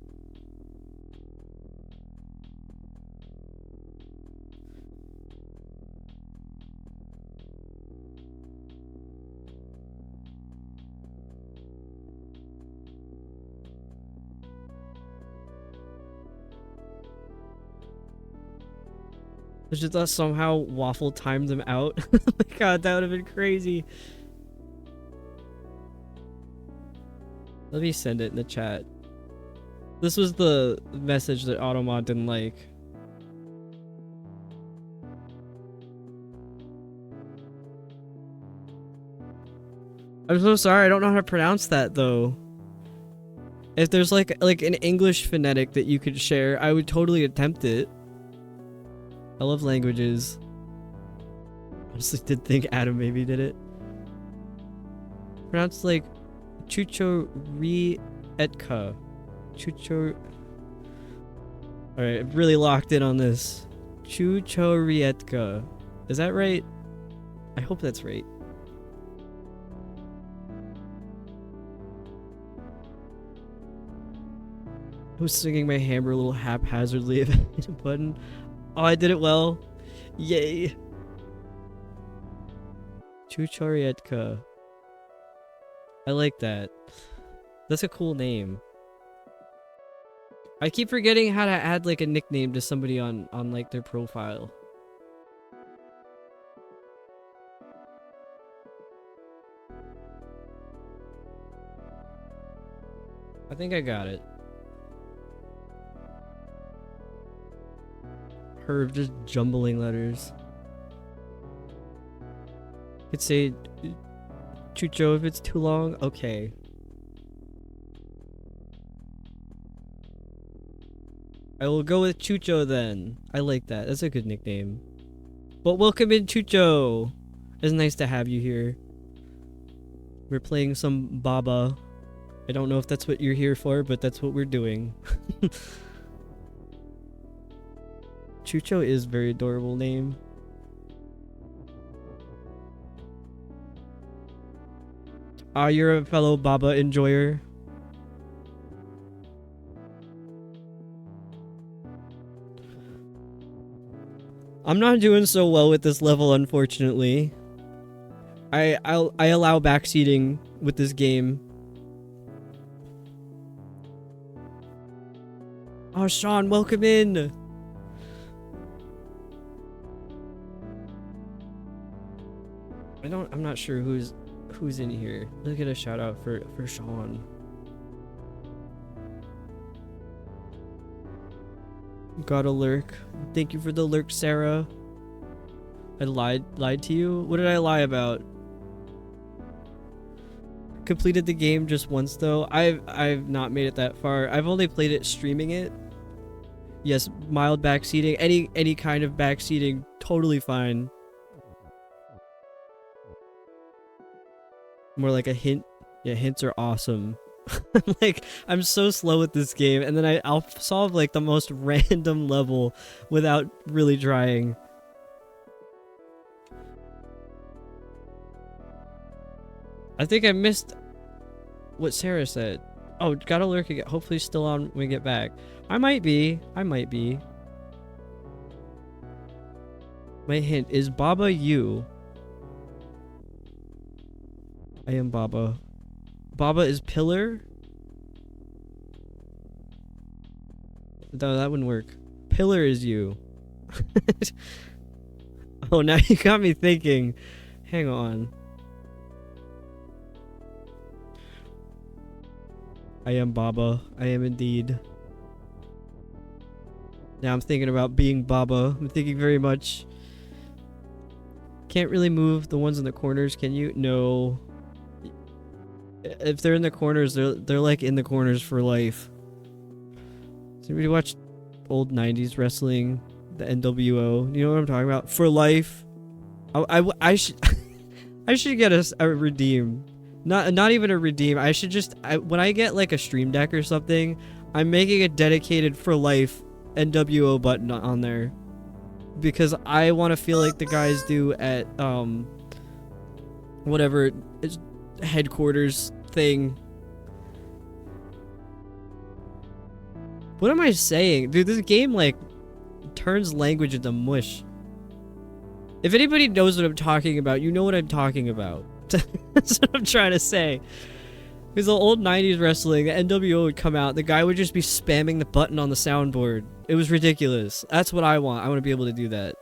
I just thought somehow Waffle timed them out. Oh my god, that would have been crazy. Let me send it in the chat. This was the message that Automod didn't like. I'm so sorry, I don't know how to pronounce that though. If there's like an English phonetic that you could share, I would totally attempt it. I love languages. Honestly did think Adam maybe did it. Pronounced like Chuchorietka. Chucho. Alright, I'm really locked in on this. Chuchorietka. Is that right? I hope that's right. I was swinging my hammer a little haphazardly at a button. Oh, I did it well. Yay. Chuchorietka. I like that. That's a cool name. I keep forgetting how to add like a nickname to somebody on like their profile. I think I got it. Herb just jumbling letters. Could say Chucho if it's too long. Okay. I will go with Chucho then. I like that. That's a good nickname. But welcome in, Chucho. It's nice to have you here. We're playing some Baba. I don't know if that's what you're here for, but that's what we're doing. Chucho is a very adorable name. Ah, you're a fellow Baba enjoyer. I'm not doing so well with this level, unfortunately. I allow backseating with this game. Oh, Sean, welcome in. I'm not sure who's in here. Let's get a shout out for Sean. Got a lurk. Thank you for the lurk, Sarah. I lied to you? What did I lie about? Completed the game just once though. I've not made it that far. I've only played it streaming it. Yes, mild backseating. Any kind of backseating, totally fine. More like a hint. Yeah, hints are awesome. Like, I'm so slow with this game, and then I'll solve like the most random level without really trying. I think I missed what Sarah said. Oh, gotta lurk again. Hopefully still on when we get back. I might be. My hint is Baba you. I am Baba. Baba is pillar? No, that wouldn't work. Pillar is you. Oh, now you got me thinking. Hang on. I am Baba. I am indeed. Now I'm thinking about being Baba. I'm thinking very much. Can't really move the ones in the corners, can you? No. If they're in the corners, they're like in the corners for life. Does anybody watch old 90s wrestling? The NWO? You know what I'm talking about? For life. I should I should get a redeem. Not even a redeem. I should just when I get like a stream deck or something, I'm making a dedicated for life NWO button on there. Because I want to feel like the guys do at whatever it's headquarters thing. What am I saying? Dude, this game like turns language into mush. If anybody knows what I'm talking about, you know what I'm talking about. That's what I'm trying to say. Because the old 90s wrestling, the NWO would come out, the guy would just be spamming the button on the soundboard. It was ridiculous. That's what I want. I want to be able to do that.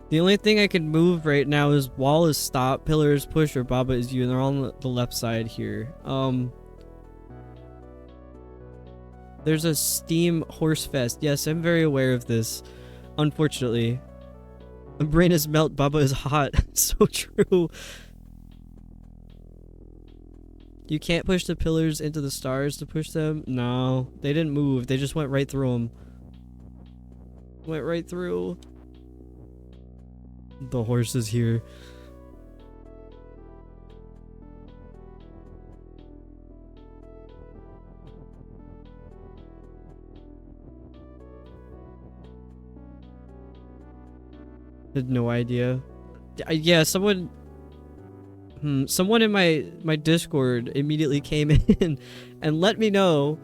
The only thing I can move right now is wall is stop, pillar is push, or Baba is you, and they're all on the left side here. There's a Steam Horse Fest. Yes, I'm very aware of this. Unfortunately. My brain is melt, Baba is hot. So true. You can't push the pillars into the stars to push them? No, they didn't move. They just went right through them. Went right through. The horse is here. Had no idea. Yeah, someone in my Discord immediately came in and let me know.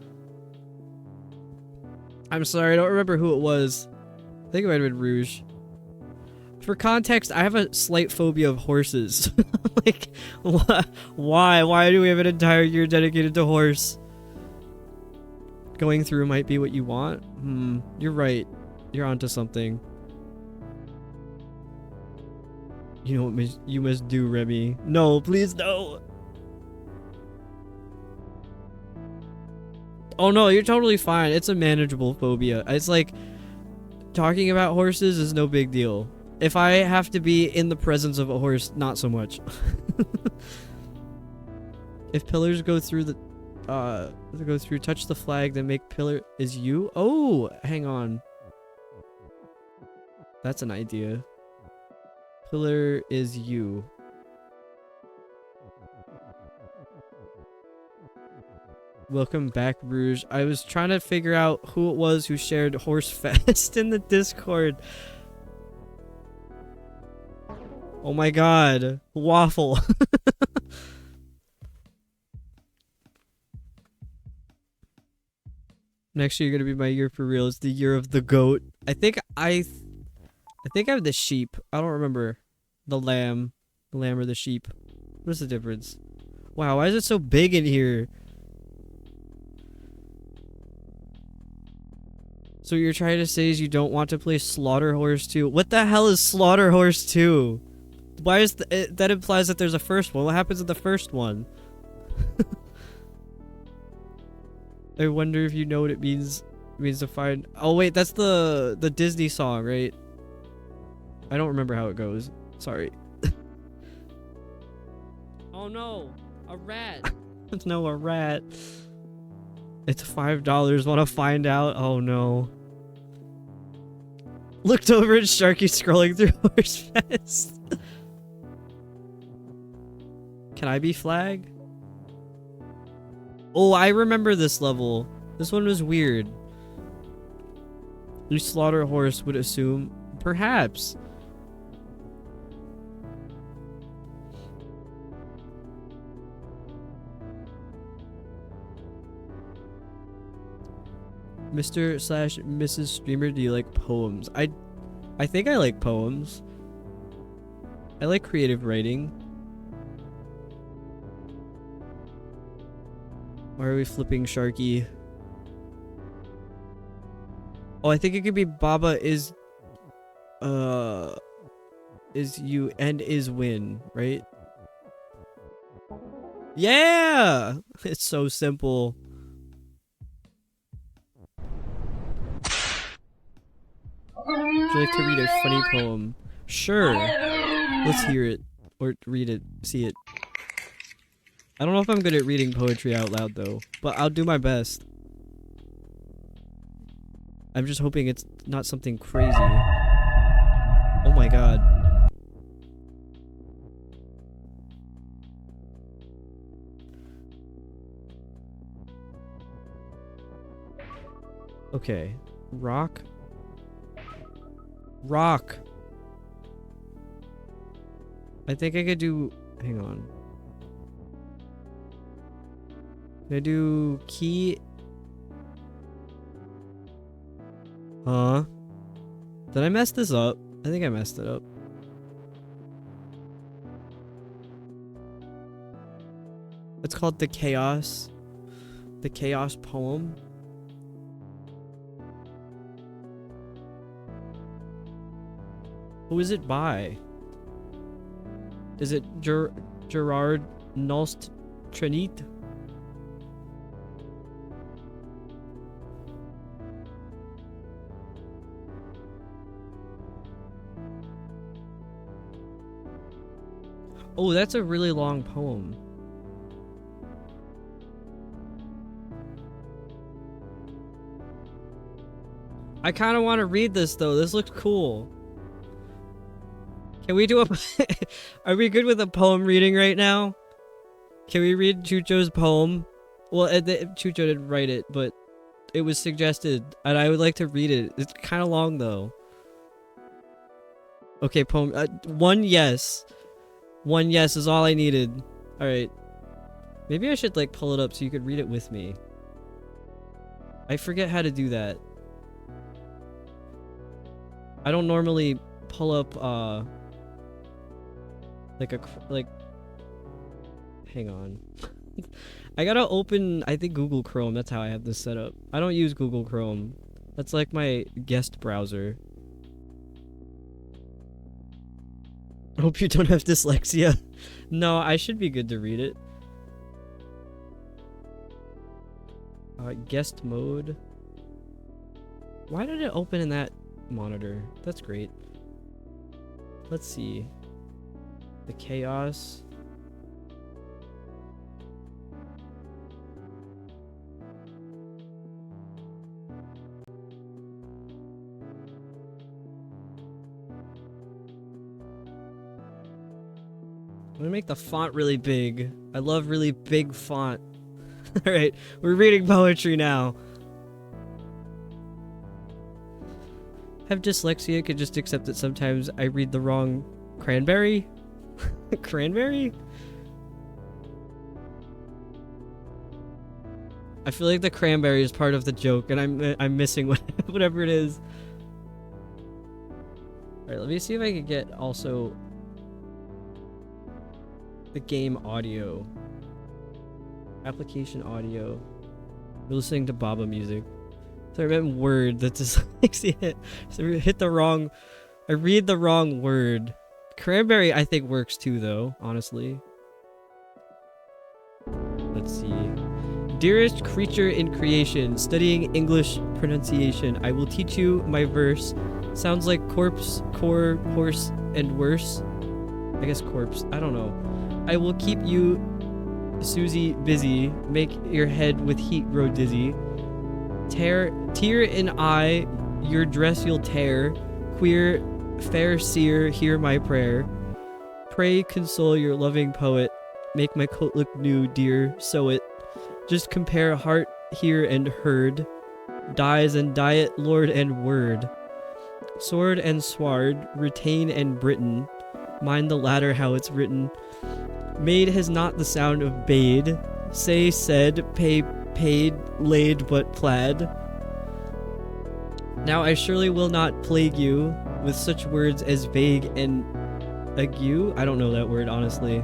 I'm sorry, I don't remember who it was. I think it might have been Rouge. For context, I have a slight phobia of horses. Like, why? Why do we have an entire year dedicated to horse? Going through might be what you want? You're right. You're onto something. You know what you must do, Remy. No, please no. Oh no, you're totally fine. It's a manageable phobia. It's like, talking about horses is no big deal. If I have to be in the presence of a horse, not so much. If pillars go through touch the flag, then make pillar is you? Oh, hang on. That's an idea. Pillar is you. Welcome back, Rouge. I was trying to figure out who it was who shared Horse Fest in the Discord. Oh my god. Waffle. Next year gonna be my year for real. It's the year of the goat. I think I have the sheep. I don't remember. The lamb. The lamb or the sheep. What's the difference? Wow, why is it so big in here? So what you're trying to say is you don't want to play Slaughter Horse 2? What the hell is Slaughter Horse 2? Why is that implies that there's a first one? What happens in the first one? I wonder if you know what it means. It means to find. Oh wait, that's the Disney song, right? I don't remember how it goes. Sorry. Oh no, a rat. No, a rat. It's $5. Want to find out? Oh no. Looked over at Sharky scrolling through Horse Fest. Can I be flag? Oh, I remember this level. This one was weird. You slaughter a horse would assume. Perhaps. Mr./Mrs. Streamer, do you like poems? I think I like poems. I like creative writing. Why are we flipping Sharky? Oh, I think it could be Baba is you and is win, right? Yeah! It's so simple. Would you like to read a funny poem? Sure. Let's hear it. Or read it. See it. I don't know if I'm good at reading poetry out loud though, but I'll do my best. I'm just hoping it's not something crazy. Oh my god. Okay. Rock. Rock. I think I could do... Hang on. Can I do key? Huh? Did I mess this up? I think I messed it up. It's called The Chaos. The Chaos Poem. Who is it by? Is it Gerard Nolst Trinit? Oh, that's a really long poem. I kind of want to read this though. This looks cool. Can we do a... Are we good with a poem reading right now? Can we read Chucho's poem? Well, Chucho didn't write it, but it was suggested, and I would like to read it. It's kind of long though. Okay, poem. One yes. One yes is all I needed. Alright. Maybe I should like pull it up so you could read it with me. I forget how to do that. I don't normally pull up, hang on. I gotta open, I think, Google Chrome. That's how I have this set up. I don't use Google Chrome. That's like my guest browser. I hope you don't have dyslexia. No, I should be good to read it. Guest mode. Why did it open in that monitor? That's great. Let's see. The chaos. I'm gonna make the font really big. I love really big font. Alright, we're reading poetry now. Have dyslexia, could just accept that sometimes I read the wrong cranberry? Cranberry? I feel like the cranberry is part of the joke and I'm missing whatever it is. Alright, let me see if I can get also the game audio. Application audio. We're listening to Baba music. So I meant word, that's dyslexia. So I hit the wrong... I read the wrong word. Cranberry I think works too though, honestly. Let's see. Dearest creature in creation, studying English pronunciation, I will teach you my verse. Sounds like corpse, core, horse, and worse. I guess corpse, I don't know. I will keep you, Susie, busy. Make your head with heat grow dizzy. Tear in eye, your dress you'll tear. Queer, fair seer, hear my prayer. Pray, console your loving poet. Make my coat look new, dear, sew it. Just compare heart, hear, and heard. Dies and diet, lord and word. Sword and sward, retain and Britain. Mind the latter how it's written. Maid has not the sound of bade. Say, said, pay, paid, laid, but plaid. Now I surely will not plague you with such words as vague and ague. I don't know that word, honestly.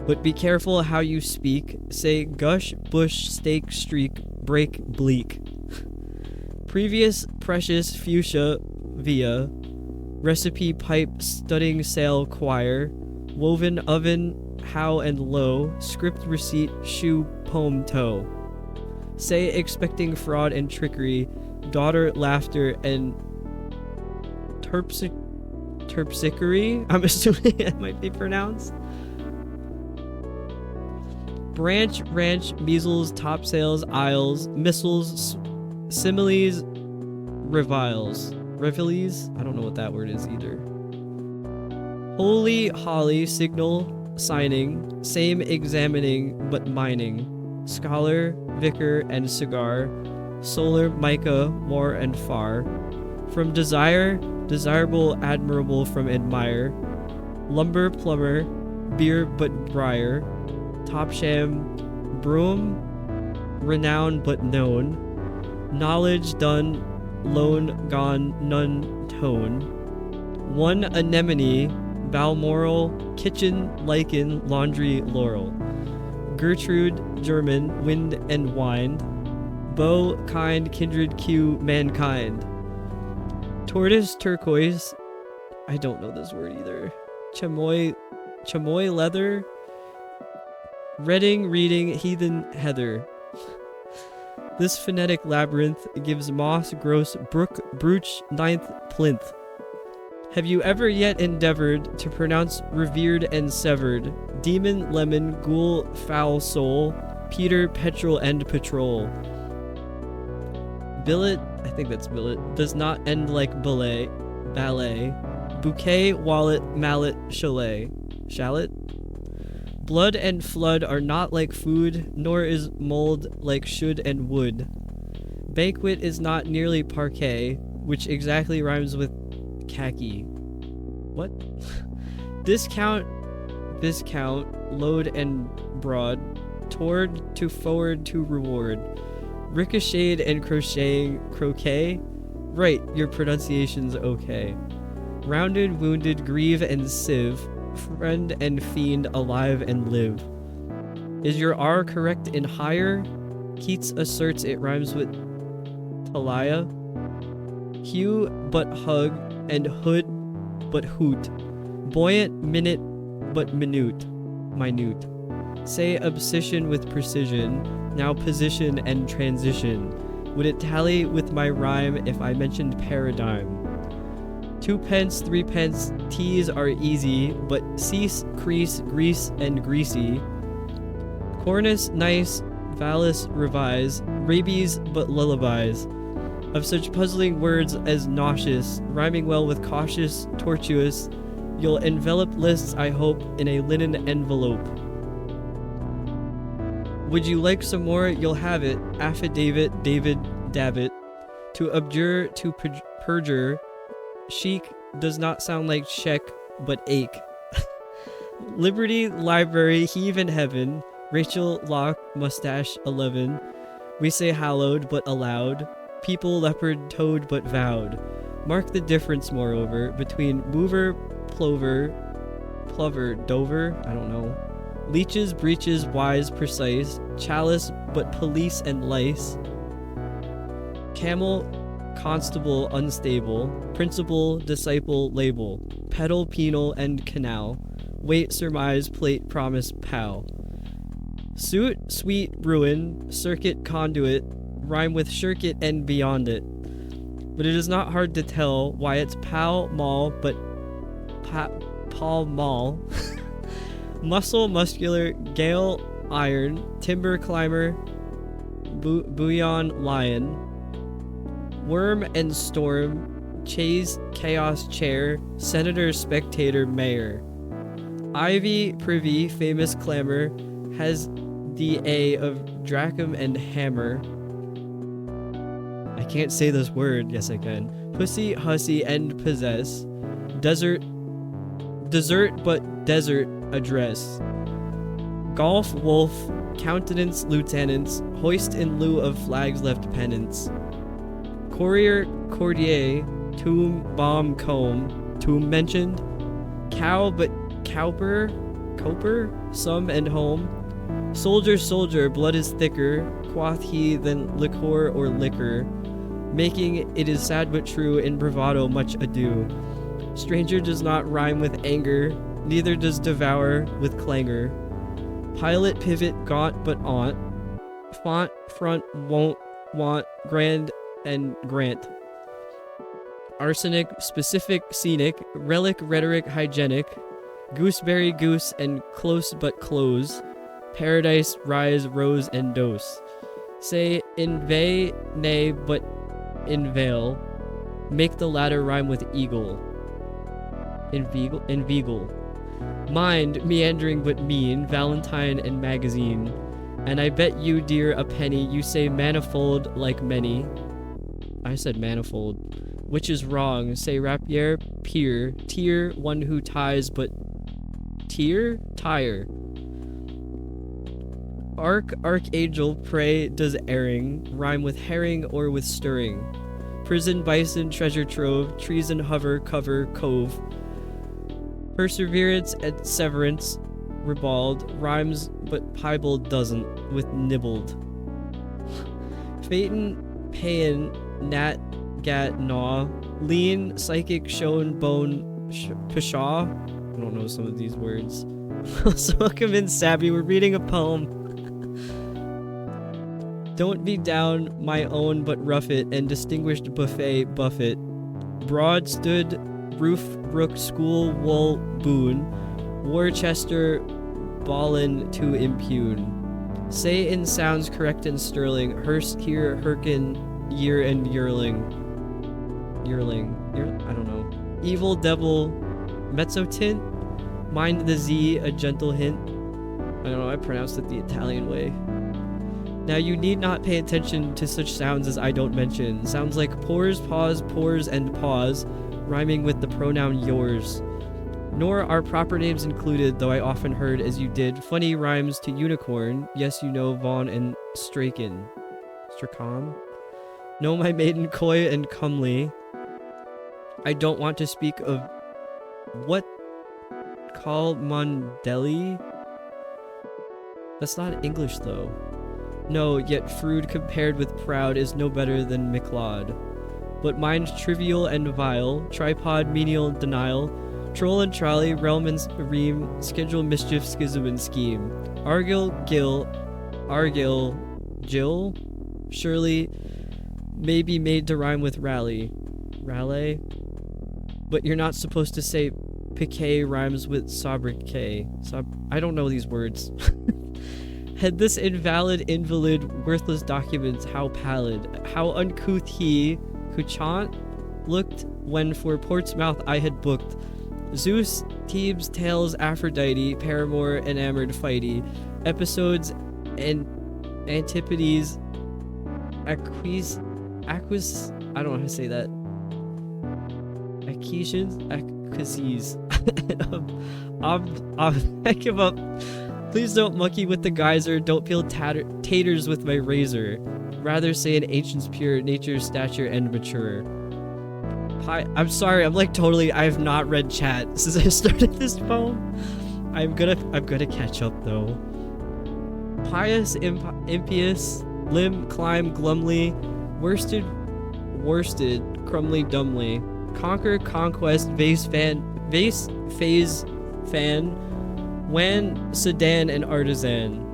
But be careful how you speak. Say gush, bush, stake, streak, break, bleak. Previous, precious, fuchsia, via. Recipe, pipe, studding, sail, choir. Woven, oven, how and low. Script, receipt, shoe, poem, toe. Say expecting fraud and trickery. Daughter, laughter, and terpsichore. I'm assuming it might be pronounced. Branch, ranch, measles, topsails, aisles, missiles, similes, reviles. Reviles? I don't know what that word is either. Holy, holly, signal, signing, same examining, but mining. Scholar, vicar, and cigar. Solar, mica, war and far. From desire, desirable, admirable from admire. Lumber, plumber, beer but briar. Top sham, broom, renown but known. Knowledge done, lone gone, none tone. One anemone, Balmoral, kitchen, lichen, laundry, laurel. Gertrude, German, wind and wine. Bow, kind, kindred, cue, mankind. Tortoise, turquoise. I don't know this word either. Chamoy, leather. Reading, reading, heathen, heather. This phonetic labyrinth gives moss, gross, brook, brooch, ninth, plinth. Have you ever yet endeavored to pronounce revered and severed? Demon, lemon, ghoul, foul soul, Peter, petrol, and patrol. Billet, I think that's billet, does not end like ballet. Bouquet, wallet, mallet, chalet. Shallot? Blood and flood are not like food, nor is mold like should and would. Banquet is not nearly parquet, which exactly rhymes with khaki. What? Discount, load and broad, toward to forward to reward. Ricocheted and croquet? Right, your pronunciation's okay. Rounded, wounded, grieve and sieve, friend and fiend, alive and live. Is your R correct in higher? Keats asserts it rhymes with Talia. Hue but hug, and hood but hoot. Buoyant, minute but minute. Say obsession with precision, now position and transition. Would it tally with my rhyme if I mentioned paradigm? 2 pence, 3 pence, teas are easy, but cease, crease, grease, and greasy. Cornice, nice, vallis, revise, rabies, but lullabies. Of such puzzling words as nauseous, rhyming well with cautious, tortuous, you'll envelop lists, I hope, in a linen envelope. Would you like some more? You'll have it. Affidavit, David, Davitt. To abjure, to perjure. Chic does not sound like check, but ache. Liberty, library, heave in heaven. Rachel, lock, mustache, 11. We say hallowed, but allowed. People, leopard, toad, but vowed. Mark the difference, moreover, between mover, plover, dover, I don't know. Leeches, breeches, wise, precise. Chalice, but police and lice. Camel, constable, unstable. Principal, disciple, label. Pedal, penal, and canal. Wait, surmise, plate, promise, pal. Suit, sweet, ruin. Circuit, conduit. Rhyme with shirk it and beyond it. But it is not hard to tell why it's Pall Mall, but Pall Mall. Muscle, muscular, gale, iron, timber, climber, bouillon, lion. Worm and storm, chase, chaos, chair, senator, spectator, mayor. Ivy, privy, famous clamor, has the A of Dracum and hammer. I can't say this word. Yes, I can. Pussy, hussy, and possess. Dessert, but desert, address. Golf, wolf, countenance, lieutenants. Hoist in lieu of flags left pennants. Courier, courtier. Tomb, bomb, comb. Tomb mentioned. Cow, but cowper, some and home. Soldier, blood is thicker. Quoth he than liquor or liquor. Making, it is sad but true, in bravado much ado. Stranger does not rhyme with anger, neither does devour with clangor. Pilot, pivot, gaunt but aunt. Font, front, won't, want, grand, and grant. Arsenic, specific, scenic. Relic, rhetoric, hygienic. Gooseberry, goose, and close but close. Paradise, rise, rose, and dose. Say, inveigh, nay, but inveigle. Make the latter rhyme with eagle. Inveigle. Mind, meandering but mean, Valentine and magazine. And I bet you, dear, a penny, you say manifold like many. I said manifold. Which is wrong. Say rapier, pier, tier, one who ties, but tier, tire. Archangel, prey, does erring, rhyme with herring or with stirring. Prison, bison, treasure trove, treason, hover, cover, cove. Perseverance and severance, ribald, rhymes but piebald doesn't, with nibbled. Phaeton, paean, nat, gat, gnaw, lean, psychic, shown, bone, pshaw. I don't know some of these words. So welcome in, Sabby. We're reading a poem. Don't be down my own but rough it, and distinguished buffet buffet. Broad stood roof, rook, school, wool, boon, Worcester, ballin to impugn. Say in sounds correct and sterling, hearse here, herkin, year and yearling. I don't know. Evil devil, mezzotint, mind the Z, a gentle hint. I don't know, I pronounced it the Italian way. Now you need not pay attention to such sounds as I don't mention. Sounds like pores, pause, and pause, rhyming with the pronoun yours. Nor are proper names included, though I often heard, as you did, funny rhymes to unicorn. Yes, you know Vaughn and Strachan. Strachan? No, my maiden, coy and comely. I don't want to speak of what called Mondelli. That's not English though. No, yet Frood compared with proud is no better than Miclod. But mind trivial and vile, tripod menial denial, troll and trolley, realm and ream, schedule mischief, schism and scheme. Argil, Gil, Argil, Jill, surely may be made to rhyme with rally. Raleigh? But you're not supposed to say piquet rhymes with sobriquet. I don't know these words. Had this invalid, invalid, worthless documents, how pallid, how uncouth he, couchant, looked when for Portsmouth I had booked. Zeus, Thebes, Tales, Aphrodite, Paramore, enamored fighty, episodes, and Antipodes, Aquis, I don't know how to say that. Acquisies. I give up. Please don't monkey with the geyser, don't peel taters with my razor. Rather say an ancient's pure, nature's stature and mature. I'm sorry, I have not read chat since I started this poem. I'm gonna catch up though. Pious, impious, limb, climb, glumly, worsted, crumly, dumbly. Conquer, conquest, vase, phase, fan, wan, sedan, and artisan.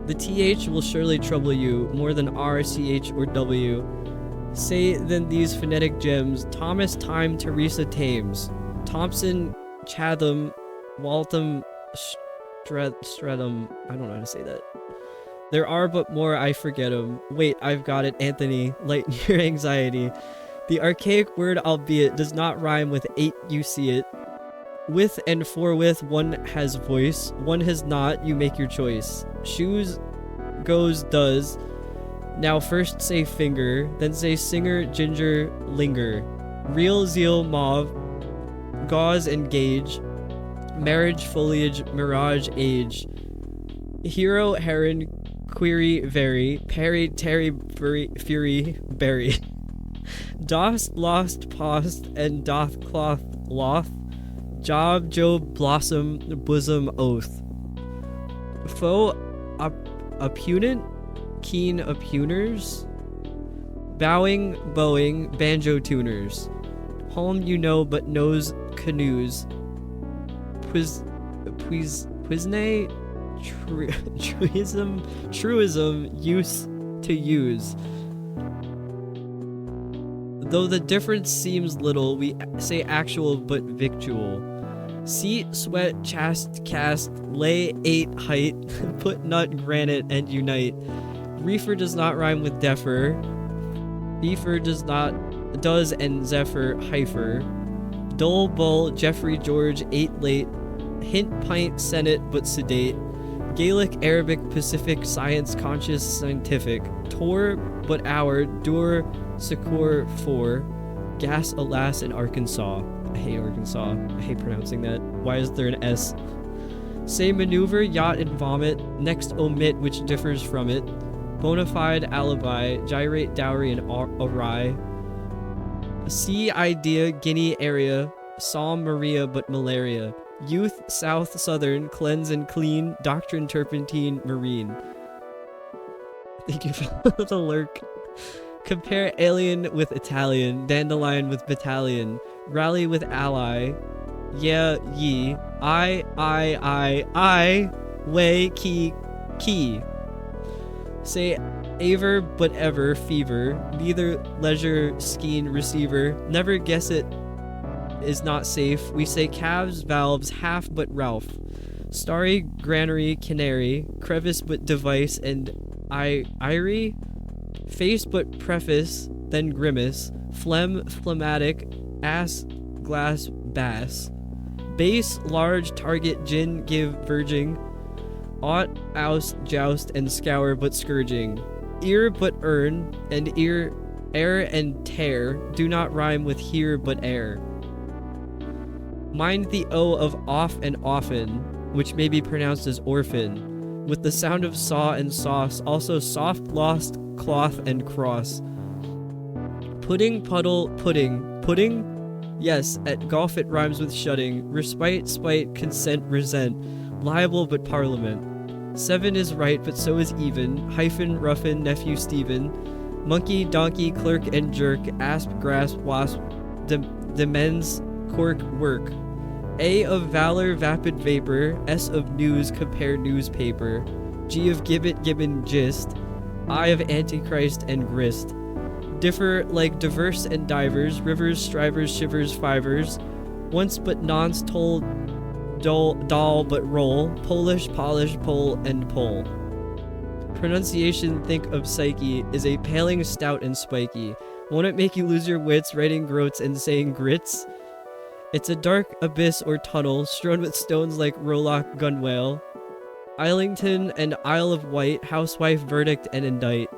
The TH will surely trouble you more than R, CH, or W. Say then these phonetic gems: Thomas, Time, Teresa, Thames, Thompson, Chatham, Waltham, Streatham. I don't know how to say that. There are but more, I forget 'em. Wait, I've got it, Anthony. Lighten your anxiety. The archaic word, albeit, does not rhyme with 8, you see it. With and forthwith, one has voice, one has not, you make your choice. Shoes, goes, does. Now first say finger, then say singer, ginger, linger. Real, zeal, mauve, gauze, engage. Marriage, foliage, mirage, age. Hero, heron, query, very. Parry, terry, fury, berry. Dost, lost, post, and doth, cloth, loth. Job, Job, blossom, bosom, oath. Foe, opponent, keen oppuners. Bowing, bowing, banjo tuners. Home you know but knows canoes. Puisne, truism, use to use. Though the difference seems little, we say actual but victual. Seat, sweat, chast, cast, lay, ate, height, put nut, granite, and unite. Reefer does not rhyme with defer. Beefer does and zephyr, heifer. Dole, bull, Jeffrey, George, ate late. Hint, pint, senate, but sedate. Gaelic, Arabic, Pacific, science, conscious, scientific. Tor, but hour, dur, succor, for. Gas, alas, in Arkansas. I hate Arkansas. I hate pronouncing that. Why is there an S? Say maneuver, yacht, and vomit. Next omit, which differs from it. Bonafide, alibi. Gyrate, dowry, and awry. Sea, idea, Guinea, area. Psalm, Maria, but malaria. Youth, south, southern. Cleanse and clean. Doctrine, turpentine, marine. Thank you for the lurk. Compare alien with Italian. Dandelion with battalion. Rally with ally. Yeah, ye. I. Way, key. Say aver, but ever, fever. Neither leisure, skein, receiver. Never guess it. is not safe. We say calves, valves, half but Ralph. Starry, granary, canary, crevice but device, and Irie, face but preface, then grimace, phlegm, phlegmatic, ass, glass, bass, base, large, target, gin, give, verging, ought, oust, joust, and scour but scourging, ear but earn, and air and tear do not rhyme with here but air. Mind the O of off and often, which may be pronounced as orphan, with the sound of saw and sauce, also soft, lost, cloth, and cross. Pudding, puddle, pudding. Pudding? Yes, at golf it rhymes with shutting. Respite, spite, consent, resent. Liable but parliament. 7 is right, but so is even. Hyphen, ruffin, nephew Stephen. Monkey, donkey, clerk, and jerk. Asp, grasp, wasp. Demens, cork, work. A of valor, vapid vapor. S of news, compare newspaper. G of gibbet, gibbon, gist. I of antichrist and grist. Differ like diverse and divers. Rivers, strivers, shivers, fivers. Once but nonce told, doll but roll. Polish, polish, pole, and pole. Pronunciation, think of psyche, is a paling, stout, and spiky. Won't it make you lose your wits, writing groats and saying grits? It's a dark abyss or tunnel, strewn with stones like Rolock gunwale. Islington and Isle of Wight, housewife, verdict, and indict.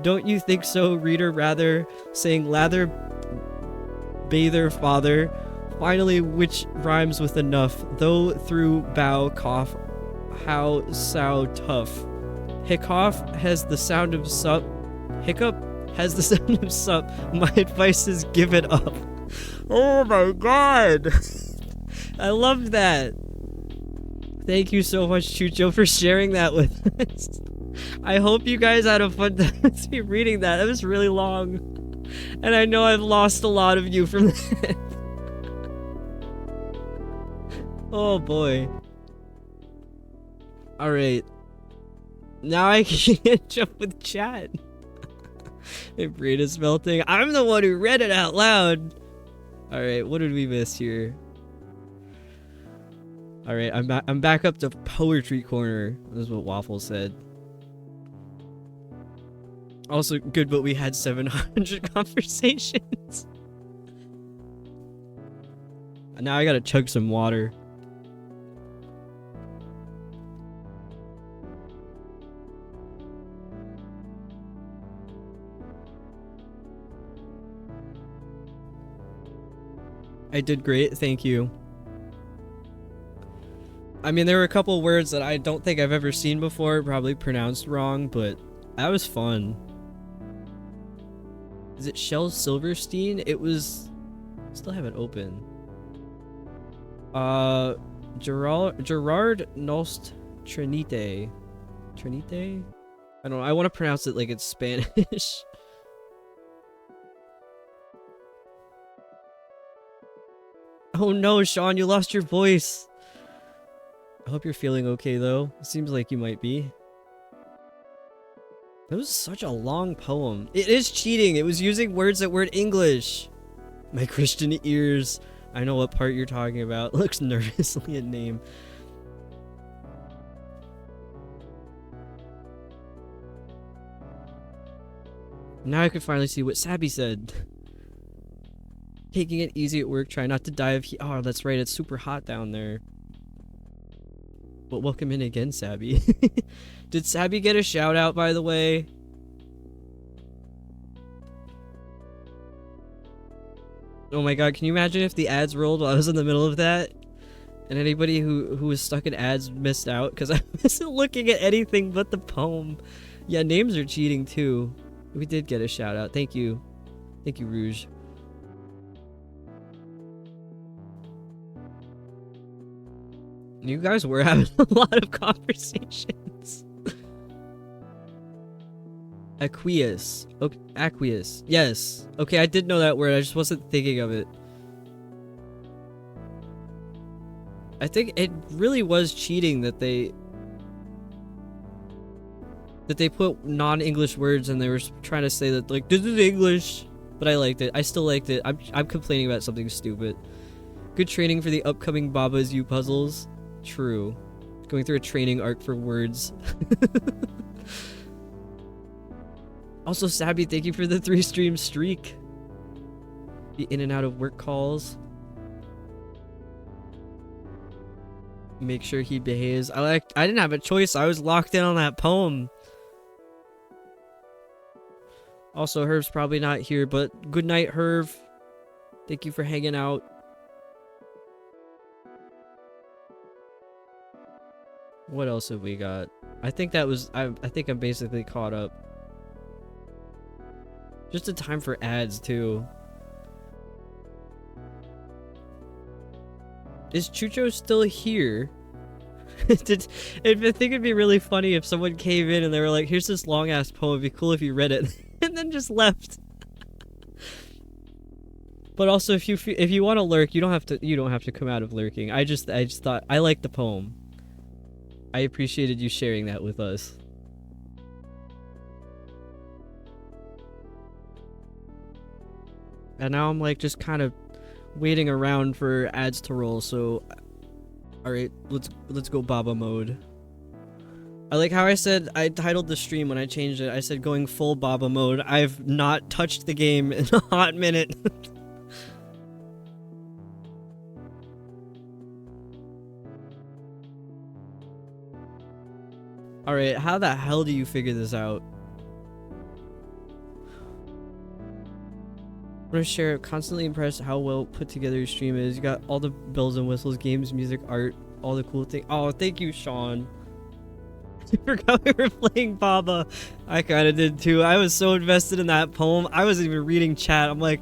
Don't you think so, reader, rather, saying lather, bather, father, finally which rhymes with enough, though through bow, cough, how, sow, tough. Hiccough has the sound of sup, hiccup has the sound of sup, my advice is give it up. Oh my god! I loved that! Thank you so much, Chucho, for sharing that with us. I hope you guys had a fun time with me reading that. It was really long. And I know I've lost a lot of you from that. Oh boy. Alright. Now I can catch up with chat. My brain is melting. I'm the one who read it out loud. Alright, what did we miss here? Alright, I'm back up to Poetry Corner. This is what Waffle said. Also good, but we had 700 conversations. Now I gotta chug some water. I did great, thank you. I mean, there were a couple words that I don't think I've ever seen before, probably pronounced wrong, but that was fun. Is it Shel Silverstein? It was... Still have it open. Gerard Nost Trinite. Trinite? I don't know, I want to pronounce it like it's Spanish. Oh no, Sean, you lost your voice. I hope you're feeling okay though. It seems like you might be. That was such a long poem. It is cheating. It was using words that weren't English. My Christian ears. I know what part you're talking about. Looks nervously at name. Now I can finally see what Sabby said. Taking it easy at work. Try not to die of heat. Oh, that's right. It's super hot down there. But welcome in again, Sabby. Did Sabby get a shout out, by the way? Oh my god, can you imagine if the ads rolled while I was in the middle of that? And anybody who was stuck in ads missed out? Because I wasn't looking at anything but the poem. Yeah, names are cheating too. We did get a shout out. Thank you. Thank you, Rouge. You guys were having a lot of conversations. Aqueous. Okay, aqueous. Yes. Okay, I did know that word. I just wasn't thinking of it. I think it really was cheating that they put non-English words and they were trying to say that like this is English, but I liked it. I still liked it. I'm complaining about something stupid. Good training for the upcoming Baba is You puzzles. True. Going through a training arc for words. Also, Sabby, thank you for the 3-stream streak. The in and out of work calls. Make sure he behaves. I didn't have a choice. I was locked in on that poem. Also, Herv's probably not here, but good night, Herv. Thank you for hanging out. What else have we got? I think that was... I think I'm basically caught up. Just a time for ads, too. Is Chucho still here? I think it'd be really funny if someone came in and they were like, here's this long-ass poem, it'd be cool if you read it. And then just left. But also, if you want to lurk, you don't have to come out of lurking. I just thought I liked the poem. I appreciated you sharing that with us. And now I'm like just kind of waiting around for ads to roll, so alright, let's go Baba mode. I like how I said I titled the stream when I changed it. I said going full Baba mode. I've not touched the game in a hot minute. Alright, how the hell do you figure this out? I'm gonna share, constantly impressed how well put together your stream is. You got all the bells and whistles, games, music, art, all the cool things. Oh, thank you, Sean. I forgot we were playing Baba. I kinda did too. I was so invested in that poem. I wasn't even reading chat. I'm like,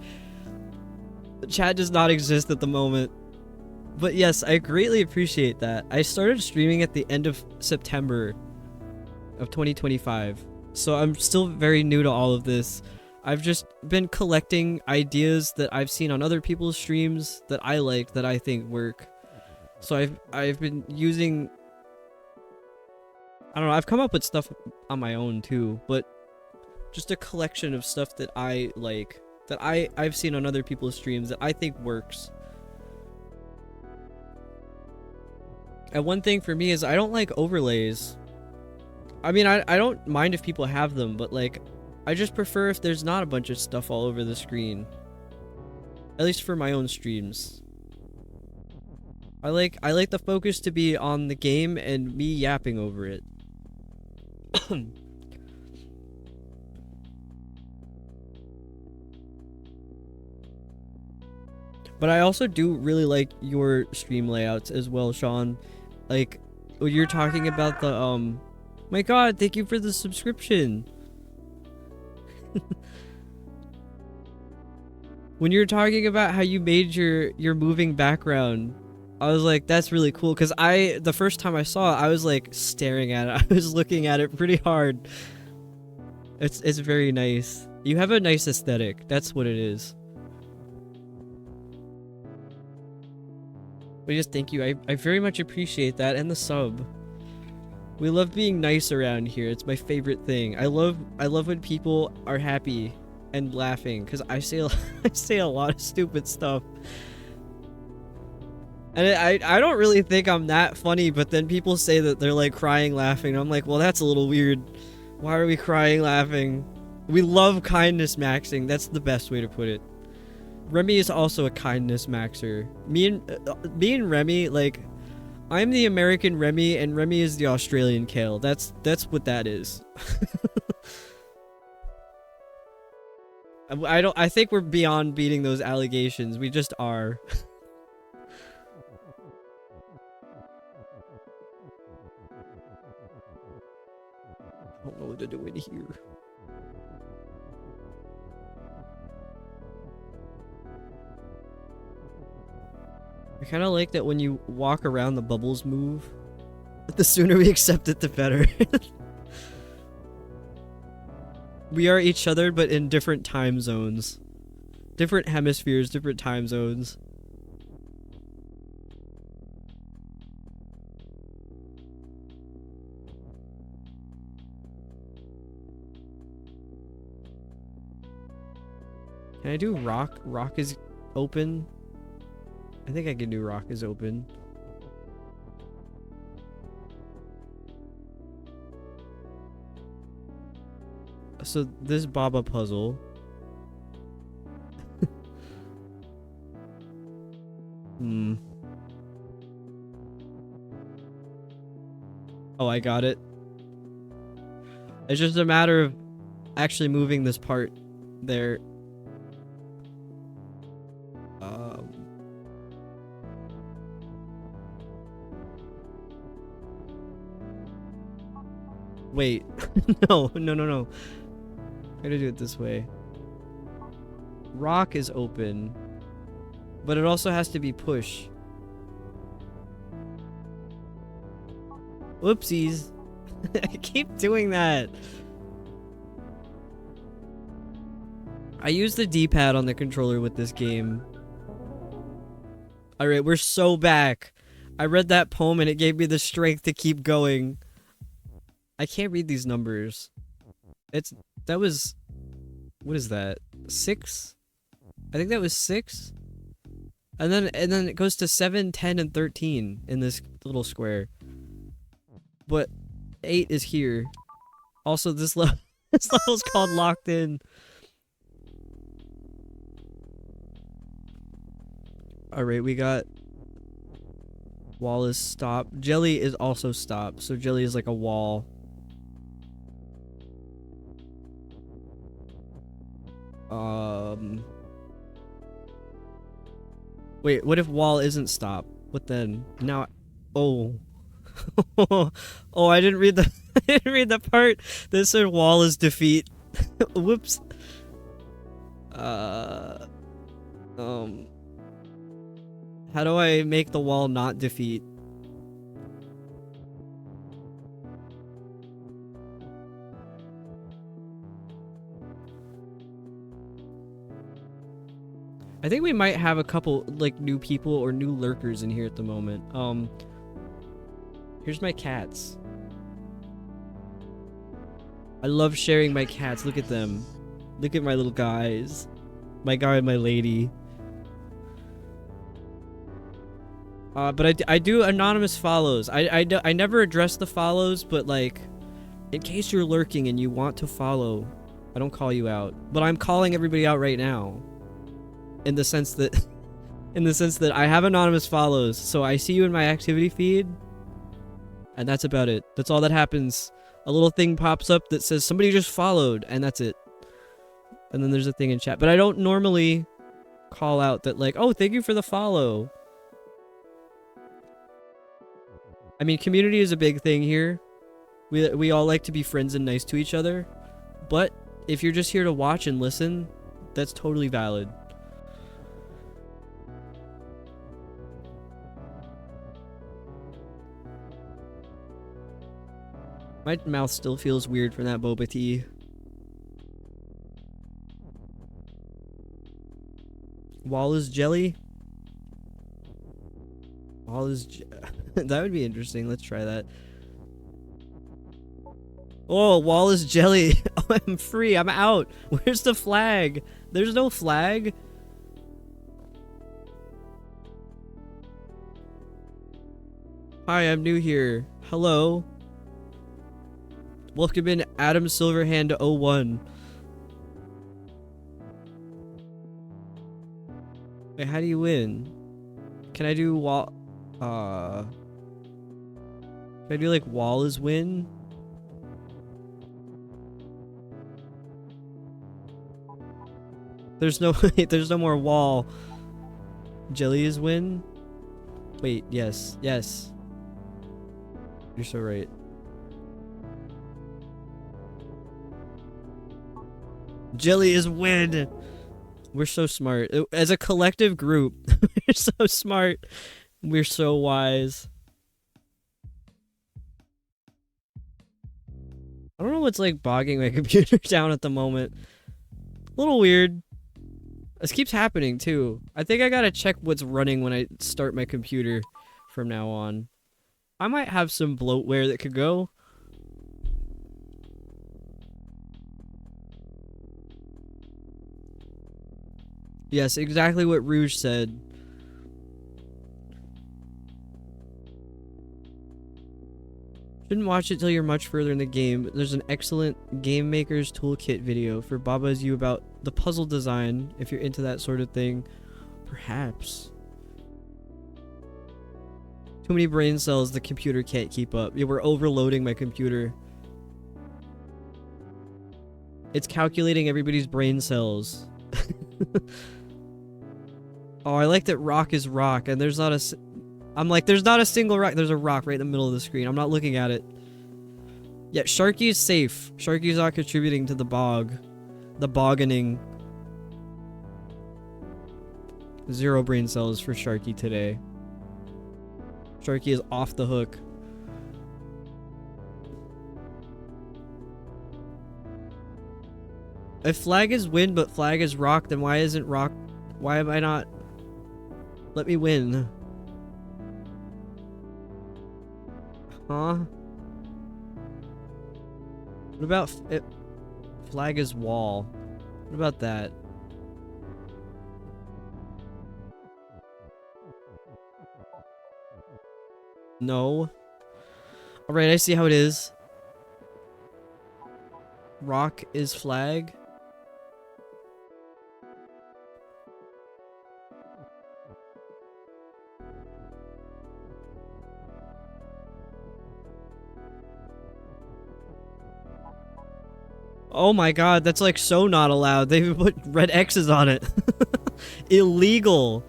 chat does not exist at the moment. But yes, I greatly appreciate that. I started streaming at the end of September of 2025. So I'm still very new to all of this. I've just been collecting ideas that I've seen on other people's streams that I like, that I think work. So I've been using... I don't know, I've come up with stuff on my own too, but just a collection of stuff that I like, that I've seen on other people's streams that I think works. And one thing for me is I don't like overlays. I mean, I don't mind if people have them, but like, I just prefer if there's not a bunch of stuff all over the screen. At least for my own streams. I like the focus to be on the game and me yapping over it. But I also do really like your stream layouts as well, Sean. Like, when you're talking about the, my god, thank you for the subscription. When you're talking about how you made your moving background, I was like, that's really cool, because the first time I saw it, I was like staring at it. I was looking at it pretty hard. It's very nice. You have a nice aesthetic. That's what it is. But just thank you. I very much appreciate that, and the sub. We love being nice around here. It's my favorite thing. I love when people are happy and laughing, because I say a lot of stupid stuff. And I don't really think I'm that funny, but then people say that they're like crying laughing. I'm like, well, that's a little weird. Why are we crying laughing? We love kindness maxing. That's the best way to put it. Remy is also a kindness maxer. Me and Remy, like, I'm the American Remy and Remy is the Australian Kale. That's what that is. I think we're beyond beating those allegations. We just are. I don't know what to do in here. I kind of like that when you walk around, the bubbles move. But the sooner we accept it, the better. We are each other, but in different time zones. Different hemispheres, different time zones. Can I do rock? Rock is open. I think I can do rock is open. So this Baba puzzle. Oh, I got it. It's just a matter of actually moving this part there. Wait. No. I gotta do it this way. Rock is open. But it also has to be push. Whoopsies. I keep doing that. I use the D-pad on the controller with this game. Alright, we're so back. I read that poem and it gave me the strength to keep going. I can't read these numbers. That was... What is that? 6? I think that was 6? And then it goes to 7, 10, and 13 in this little square. But 8 is here. Also, this level's called Locked In. Alright, we got... Wall is stop. Jelly is also stop. So jelly is like a wall. Wait, what if wall isn't stop? What then? Now, oh. Oh, I didn't read the part that said wall is defeat. Whoops. How do I make the wall not defeat? I think we might have a couple, like, new people or new lurkers in here at the moment. Here's my cats. I love sharing my cats. Look at them. Look at my little guys. My guy and my lady. But I do anonymous follows. I never address the follows, but, like, in case you're lurking and you want to follow, I don't call you out. But I'm calling everybody out right now. In the sense that I have anonymous follows, so I see you in my activity feed, and that's about it. That's all that happens. A little thing pops up that says somebody just followed, and that's it. And then there's a thing in chat. But I don't normally call out that, like, oh, thank you for the follow. I mean, community is a big thing here. We all like to be friends and nice to each other. But if you're just here to watch and listen, that's totally valid. My mouth still feels weird from that boba tea. Wall is jelly? Wall is that would be interesting. Let's try that. Oh, wall is jelly. Oh, I'm free. I'm out. Where's the flag? There's no flag. Hi, I'm new here. Hello. Welcome in Adam Silverhand 01. Wait, how do you win? Can I do wall? Can I do like wall is win? There's no wait, there's no more wall. Jelly is win? Wait, yes. Yes. You're so right. Jelly is win. We're so smart. As a collective group, we're so smart. We're so wise. I don't know what's like bogging my computer down at the moment. A little weird. This keeps happening too. I think I gotta check what's running when I start my computer from now on. I might have some bloatware that could go. Yes, exactly what Rouge said. Shouldn't watch it till you're much further in the game. There's an excellent Game Maker's Toolkit video for Baba Is You about the puzzle design, if you're into that sort of thing. Perhaps. Too many brain cells, the computer can't keep up. Yeah, we're overloading my computer. It's calculating everybody's brain cells. Oh, I like that rock is rock, and there's not a... I'm like, there's not a single rock. There's a rock right in the middle of the screen. I'm not looking at it. Yeah, Sharky is safe. Sharky's not contributing to the bog. The boggening. 0 brain cells for Sharky today. Sharky is off the hook. If flag is win, but flag is rock, then why isn't rock... Why am I not... Let me win. Huh? What about flag is wall? What about that? No. Alright, I see how it is. Rock is flag. Oh my god, that's like so not allowed. They even put red X's on it. Illegal.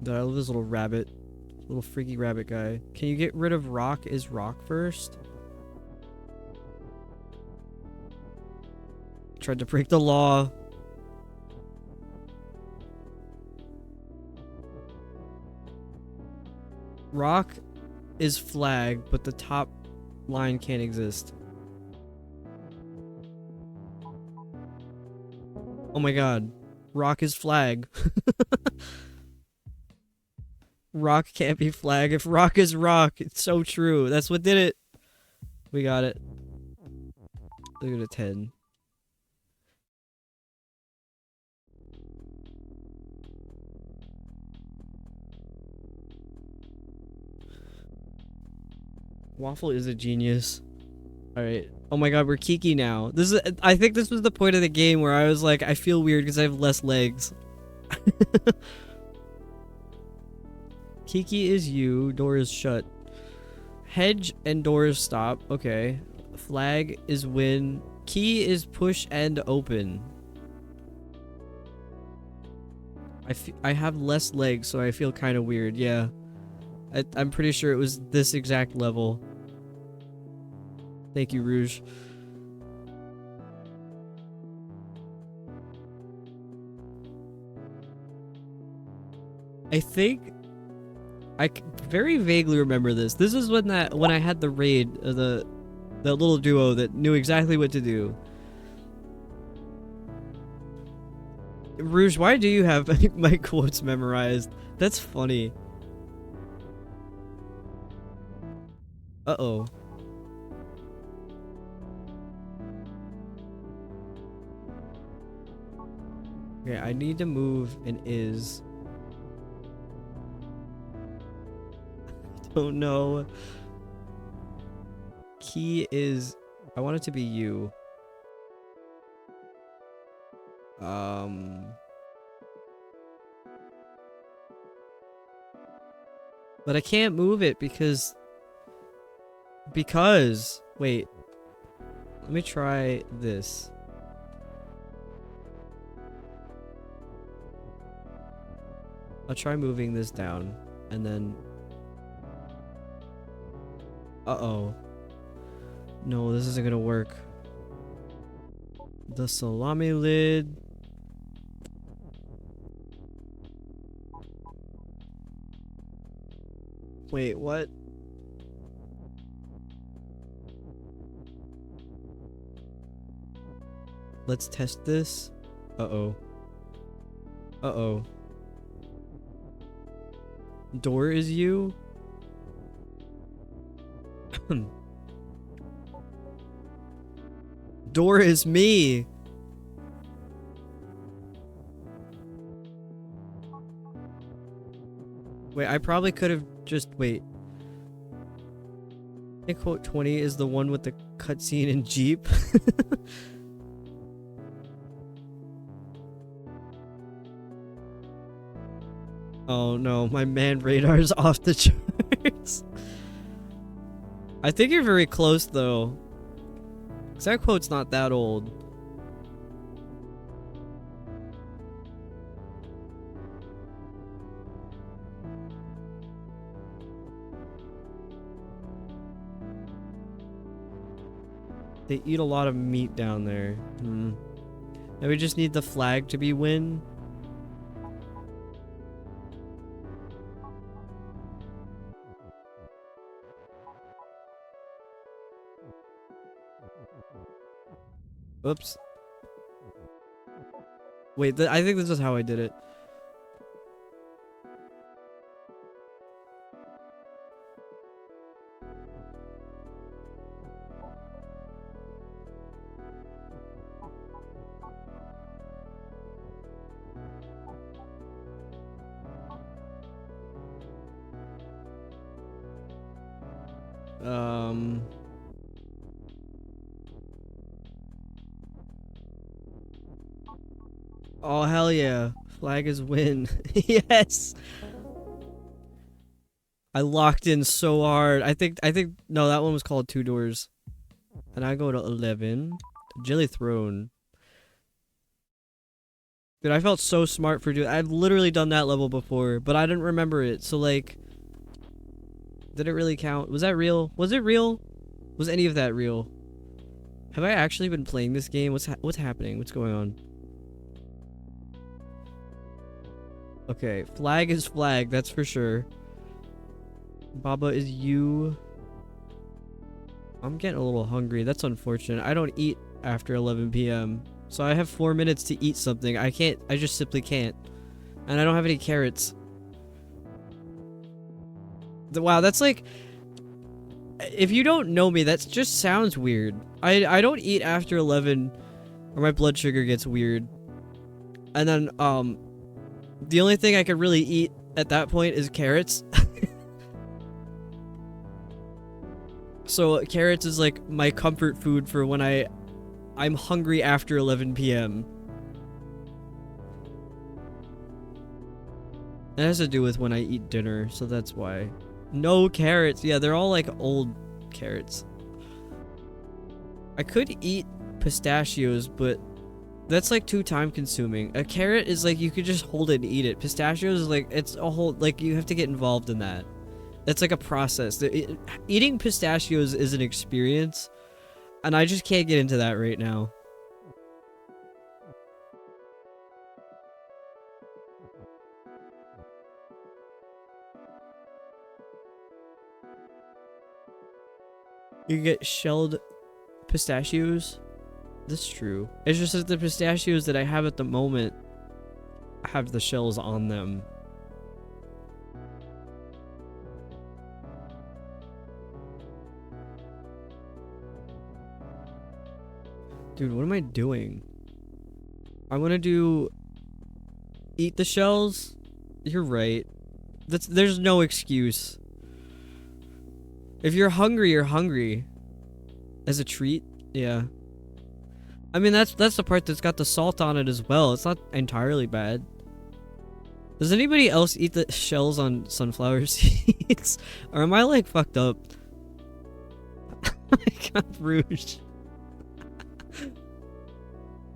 Dude, I love this little rabbit. Little freaky rabbit guy. Can you get rid of rock is rock first? Tried to break the law. Rock is flag, but the top line can't exist. Oh my god. Rock is flag. Rock can't be flag. If rock is rock, it's so true. That's what did it. We got it. Look at a 10. Waffle is a genius. Alright. Oh my god, we're Kiki now. This is. I think this was the point of the game where I was like, I feel weird because I have less legs. Kiki is you. Door is shut. Hedge and door is stop. Okay. Flag is win. Key is push and open. I have less legs, so I feel kind of weird. Yeah. I'm pretty sure it was this exact level. Thank you, Rouge. I think I very vaguely remember this. This is when I had the raid, the little duo that knew exactly what to do. Rouge, why do you have my quotes memorized? That's funny. Uh-oh. Okay, I need to move an is. I don't know. Key is... I want it to be you. But I can't move it because... Wait. Let me try this. I'll try moving this down, and then... Uh-oh. No, this isn't gonna work. The salami lid... Wait, what? Let's test this. Uh-oh. Uh-oh. Door is you? door is me. Wait, I probably could have just wait. I think quote 20 is the one with the cutscene in Jeep. Oh no, my man radar's off the charts. I think you're very close though. 'Cause that quote's not that old. They eat a lot of meat down there. Now we just need the flag to be win. Oops. Wait, I think this is how I did it. Oh hell yeah. Flag is win. Yes. I locked in so hard. I think no, that one was called Two Doors. And I go to 11. Jelly Throne. Dude, I felt so smart for doing. I've literally done that level before, but I didn't remember it. So like, did it really count? Was that real? Was it real? Was any of that real? Have I actually been playing this game? What's happening? What's going on? Okay, flag is flag, that's for sure. Baba is you. I'm getting a little hungry. That's unfortunate. I don't eat after 11 p.m. So I have 4 minutes to eat something. I just simply can't. And I don't have any carrots. Wow, that's like... If you don't know me, that just sounds weird. I don't eat after 11 or my blood sugar gets weird. And then, the only thing I could really eat at that point is carrots. So carrots is like my comfort food for when I'm hungry after 11 p.m. It has to do with when I eat dinner, so that's why. No carrots. Yeah, they're all like old carrots. I could eat pistachios, but that's like too time consuming. A carrot is like you could just hold it and eat it. Pistachios is like it's a whole like you have to get involved in that. It's like a process. Eating pistachios is an experience, and I just can't get into that right now. You get shelled pistachios. That's true. It's just that the pistachios that I have at the moment have the shells on them. Dude, what am I doing? I want to do... Eat the shells? You're right. There's no excuse. If you're hungry, you're hungry. As a treat? Yeah. I mean, that's the part that's got the salt on it as well. It's not entirely bad. Does anybody else eat the shells on sunflower seeds? Or am I, like, fucked up? I got rouge.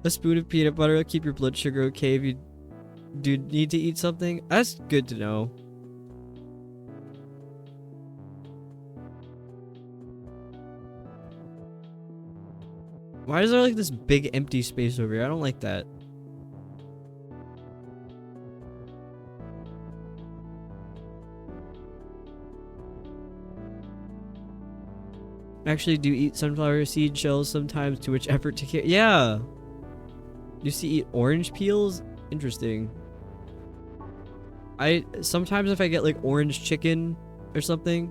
A spoon of peanut butter will keep your blood sugar okay if you do need to eat something. That's good to know. Why is there like this big empty space over here? I don't like that. Actually do eat sunflower seed shells sometimes, too much effort to care. Yeah. You see eat orange peels? Interesting. Sometimes if I get like orange chicken or something,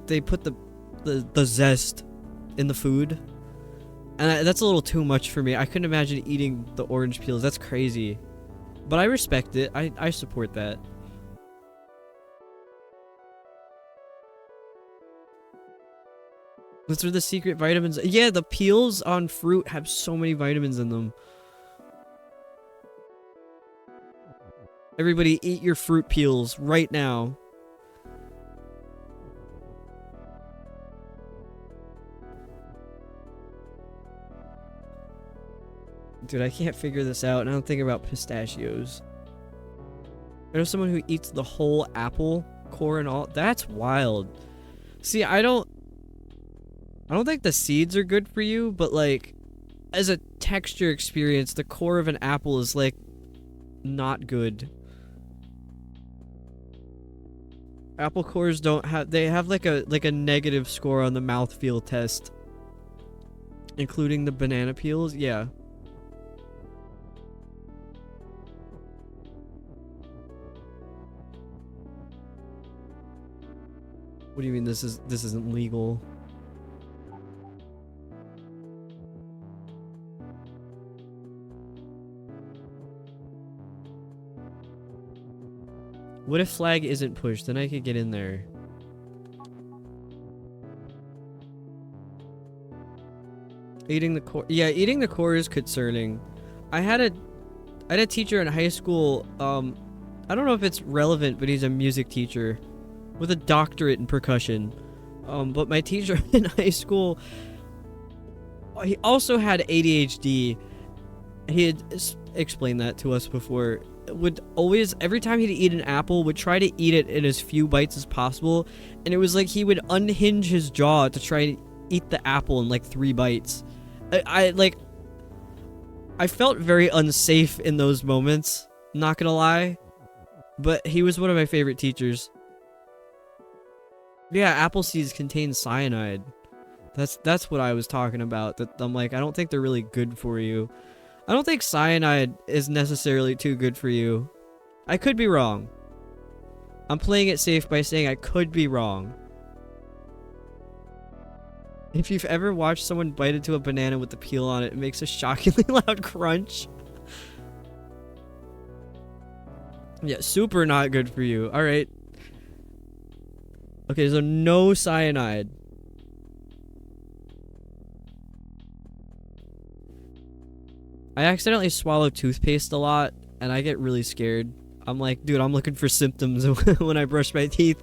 they put the zest in the food. And that's a little too much for me. I couldn't imagine eating the orange peels. That's crazy. But I respect it. I support that. Those are the secret vitamins. Yeah, the peels on fruit have so many vitamins in them. Everybody eat your fruit peels right now. Dude, I can't figure this out, and I don't think about pistachios. I know someone who eats the whole apple core and all. That's wild. See, I don't think the seeds are good for you, but like as a texture experience, the core of an apple is like not good. Apple cores they have like a negative score on the mouthfeel test. Including the banana peels, yeah. What do you mean this isn't legal? What if flag isn't pushed? Then I could get in there. Eating the core. Yeah, eating the core is concerning. I had a teacher in high school. I don't know if it's relevant, but he's a music teacher with a doctorate in percussion. But my teacher in high school, he also had ADHD. He had explained that to us before. Would always, every time he'd eat an apple, would try to eat it in as few bites as possible, and it was like he would unhinge his jaw to try to eat the apple in like 3 bites. I felt very unsafe in those moments, not gonna lie, but he was one of my favorite teachers. Yeah, apple seeds contain cyanide. That's what I was talking about. That I'm like, I don't think they're really good for you. I don't think cyanide is necessarily too good for you. I could be wrong. I'm playing it safe by saying I could be wrong. If you've ever watched someone bite into a banana with the peel on it, it makes a shockingly loud crunch. Yeah, super not good for you. Alright. Okay, so no cyanide. I accidentally swallow toothpaste a lot, and I get really scared. I'm like, dude, I'm looking for symptoms when I brush my teeth.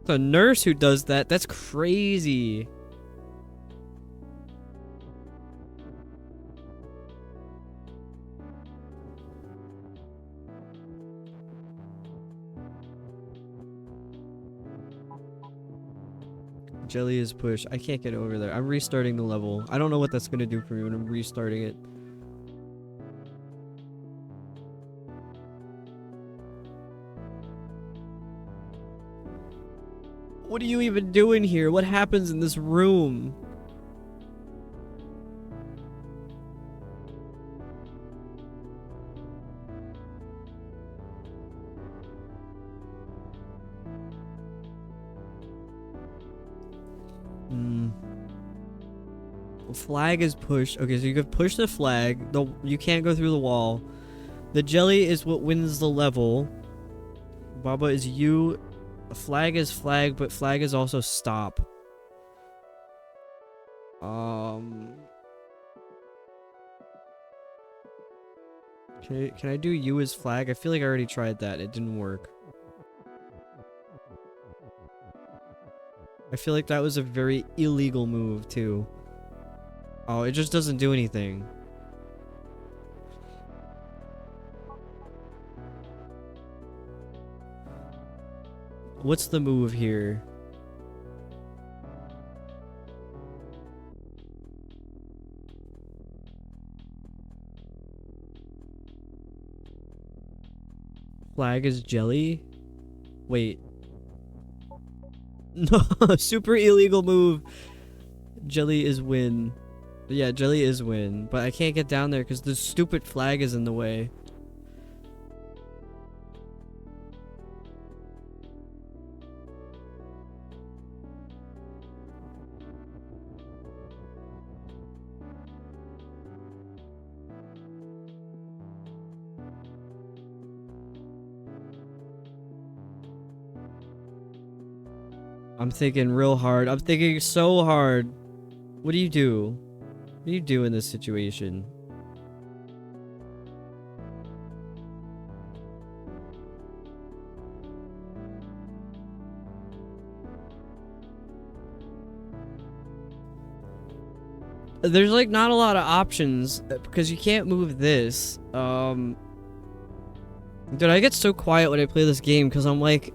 The nurse who does that, that's crazy. Jelly is pushed. I can't get over there. I'm restarting the level. I don't know what that's gonna do for me when I'm restarting it. What are you even doing here? What happens in this room? Flag is pushed. Okay, so you can push the flag. You can't go through the wall. The jelly is what wins the level. Baba is you. Flag is flag, but flag is also stop. Can I do you as flag? I feel like I already tried that. It didn't work. I feel like that was a very illegal move, too. Oh, it just doesn't do anything. What's the move here? Flag is jelly? Wait. No, super illegal move. Jelly is win. Yeah, jelly is win. But I can't get down there because the stupid flag is in the way. I'm thinking real hard. I'm thinking so hard. What do you do? What do you do in this situation? There's like not a lot of options because you can't move this. Dude, I get so quiet when I play this game because I'm like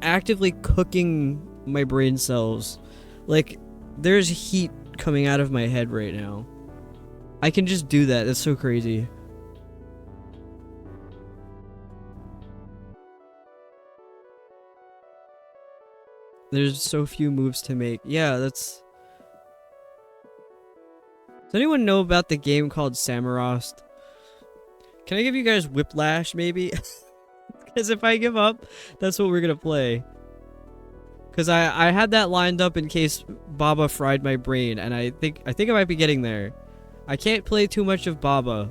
actively cooking my brain cells. Like, there's heat coming out of my head right now. I can just do that. That's so crazy. There's so few moves to make. Yeah, that's... Does anyone know about the game called Samarost? Can I give you guys Whiplash, maybe? Because if I give up, that's what we're gonna play. Because I had that lined up in case Baba fried my brain, and I think I might be getting there. I can't play too much of Baba.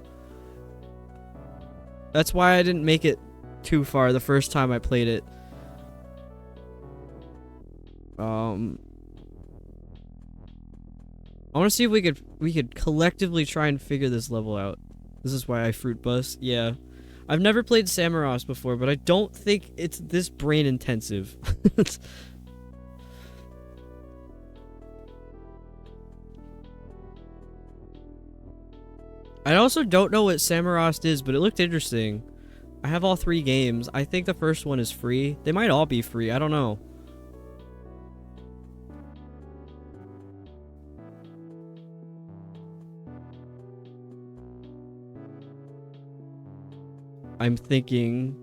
That's why I didn't make it too far the first time I played it. I want to see if we could collectively try and figure this level out. This is why I fruit bus. Yeah. I've never played Samaros before, but I don't think it's this brain intensive. I also don't know what Samarost is, but it looked interesting. I have all 3 games. I think the first one is free. They might all be free. I don't know. I'm thinking...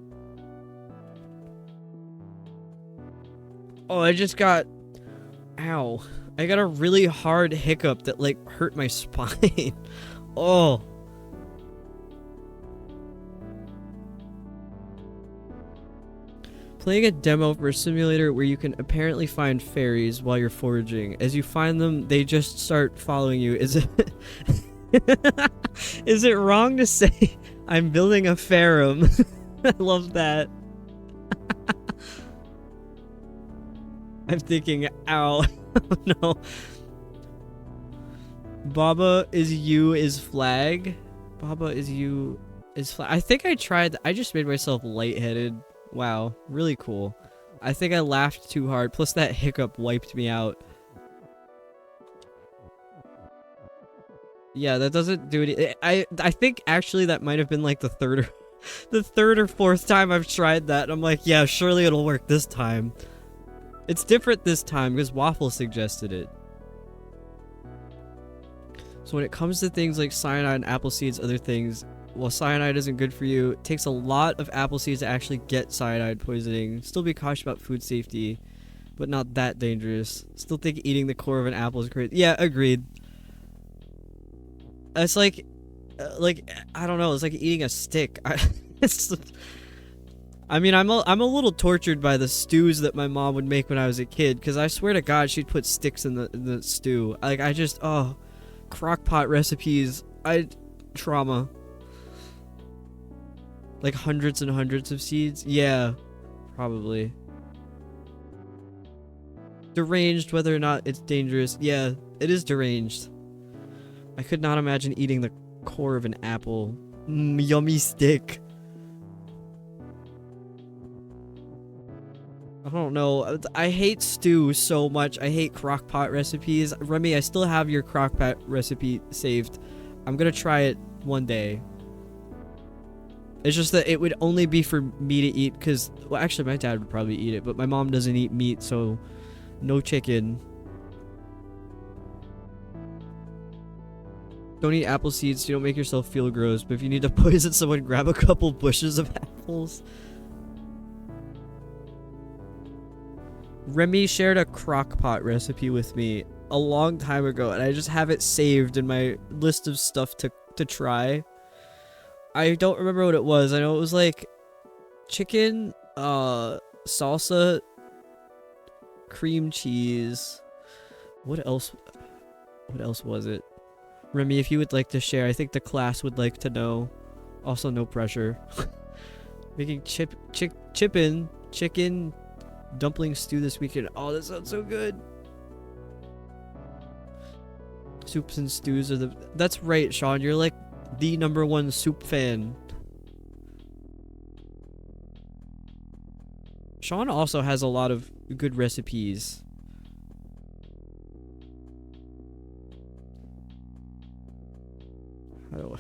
Oh, I just got... Ow. I got a really hard hiccup that, like, hurt my spine. Oh. Playing a demo for a simulator where you can apparently find fairies while you're foraging. As you find them, they just start following you. Is it... Is it wrong to say I'm building a farm? I love that. I'm thinking, ow. Oh, no. Baba is you is flag. Baba is you is flag. I think I tried. I just made myself lightheaded. Wow, really cool. I think I laughed too hard. Plus that hiccup wiped me out. Yeah, that doesn't do it. I think actually that might have been like the third or fourth time I've tried that. And I'm like, yeah, surely it'll work this time. It's different this time because Waffle suggested it. So when it comes to things like cyanide and apple seeds, other things, while cyanide isn't good for you, it takes a lot of apple seeds to actually get cyanide poisoning. Still be cautious about food safety, but not that dangerous. Still think eating the core of an apple is great. Yeah, agreed. It's like I don't know. It's like eating a stick. I mean, I'm a little tortured by the stews that my mom would make when I was a kid. Because I swear to God, she'd put sticks in the stew. Like crock pot recipes. Trauma. Like hundreds and hundreds of seeds. Yeah, probably. Deranged, whether or not it's dangerous. Yeah, it is deranged. I could not imagine eating the core of an apple. Yummy stick. I don't know. I hate stew so much. I hate crockpot recipes. Remy, I still have your crockpot recipe saved. I'm gonna try it one day. It's just that it would only be for me to eat because... Well, actually, my dad would probably eat it, but my mom doesn't eat meat, so no chicken. Don't eat apple seeds so you don't make yourself feel gross, but if you need to poison someone, grab a couple bushes of apples. Remy shared a crockpot recipe with me a long time ago, and I just have it saved in my list of stuff to try. I don't remember what it was. I know it was like chicken, salsa, cream cheese. What else was it? Remy, if you would like to share, I think the class would like to know. Also, no pressure. Making chicken, dumpling stew this weekend. Oh, that sounds so good. Soups and stews are the... That's right, Sean. You're like the #1 soup fan. Sean also has a lot of good recipes. How do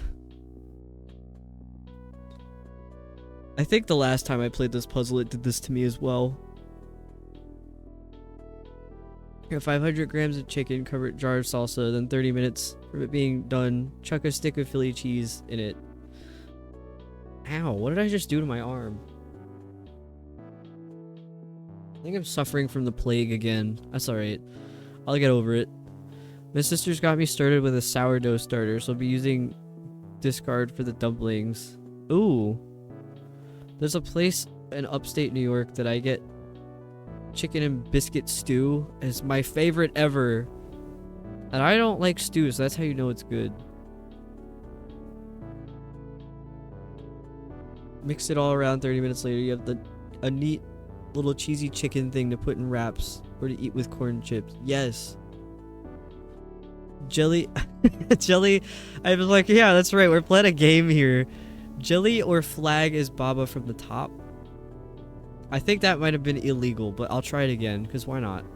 I think the last time I played this puzzle, it did this to me as well. You have 500 grams of chicken, cover it jar of salsa, then 30 minutes from it being done, chuck a stick of Philly cheese in it. Ow, what did I just do to my arm? I think I'm suffering from the plague again. That's alright. I'll get over it. My sister's got me started with a sourdough starter, so I'll be using discard for the dumplings. Ooh. There's a place in upstate New York that I get chicken and biscuit stew. It's my favorite ever. And I don't like stew, so that's how you know it's good. Mix it all around. 30 minutes later, you have a neat little cheesy chicken thing to put in wraps or to eat with corn chips. Yes. Jelly. Jelly. I was like, yeah, that's right. We're playing a game here. Jelly or flag is Baba from the top. I think that might have been illegal, but I'll try it again, because why not?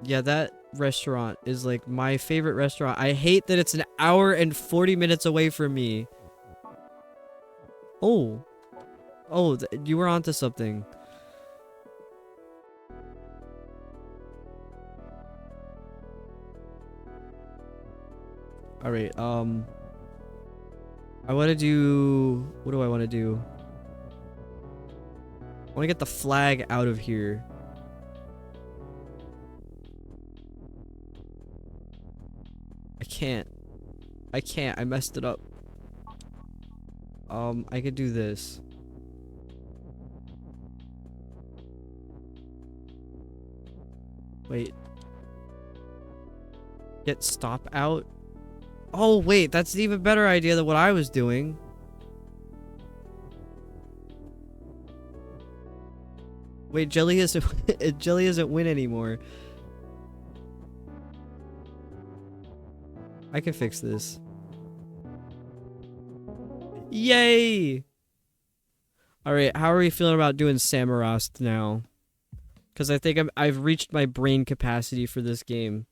Yeah, that restaurant is like my favorite restaurant. I hate that it's an hour and 40 minutes away from me. Oh. Oh, you were onto something. Alright, I want to do... What do I want to do? I want to get the flag out of here. I can't. I can't. I messed it up. I could do this. Wait. Get stop out? Oh, wait. That's an even better idea than what I was doing. Wait, Jelly isn't... Jelly doesn't win anymore. I can fix this. Yay! Alright, how are we feeling about doing Samarast now? Because I think I've reached my brain capacity for this game.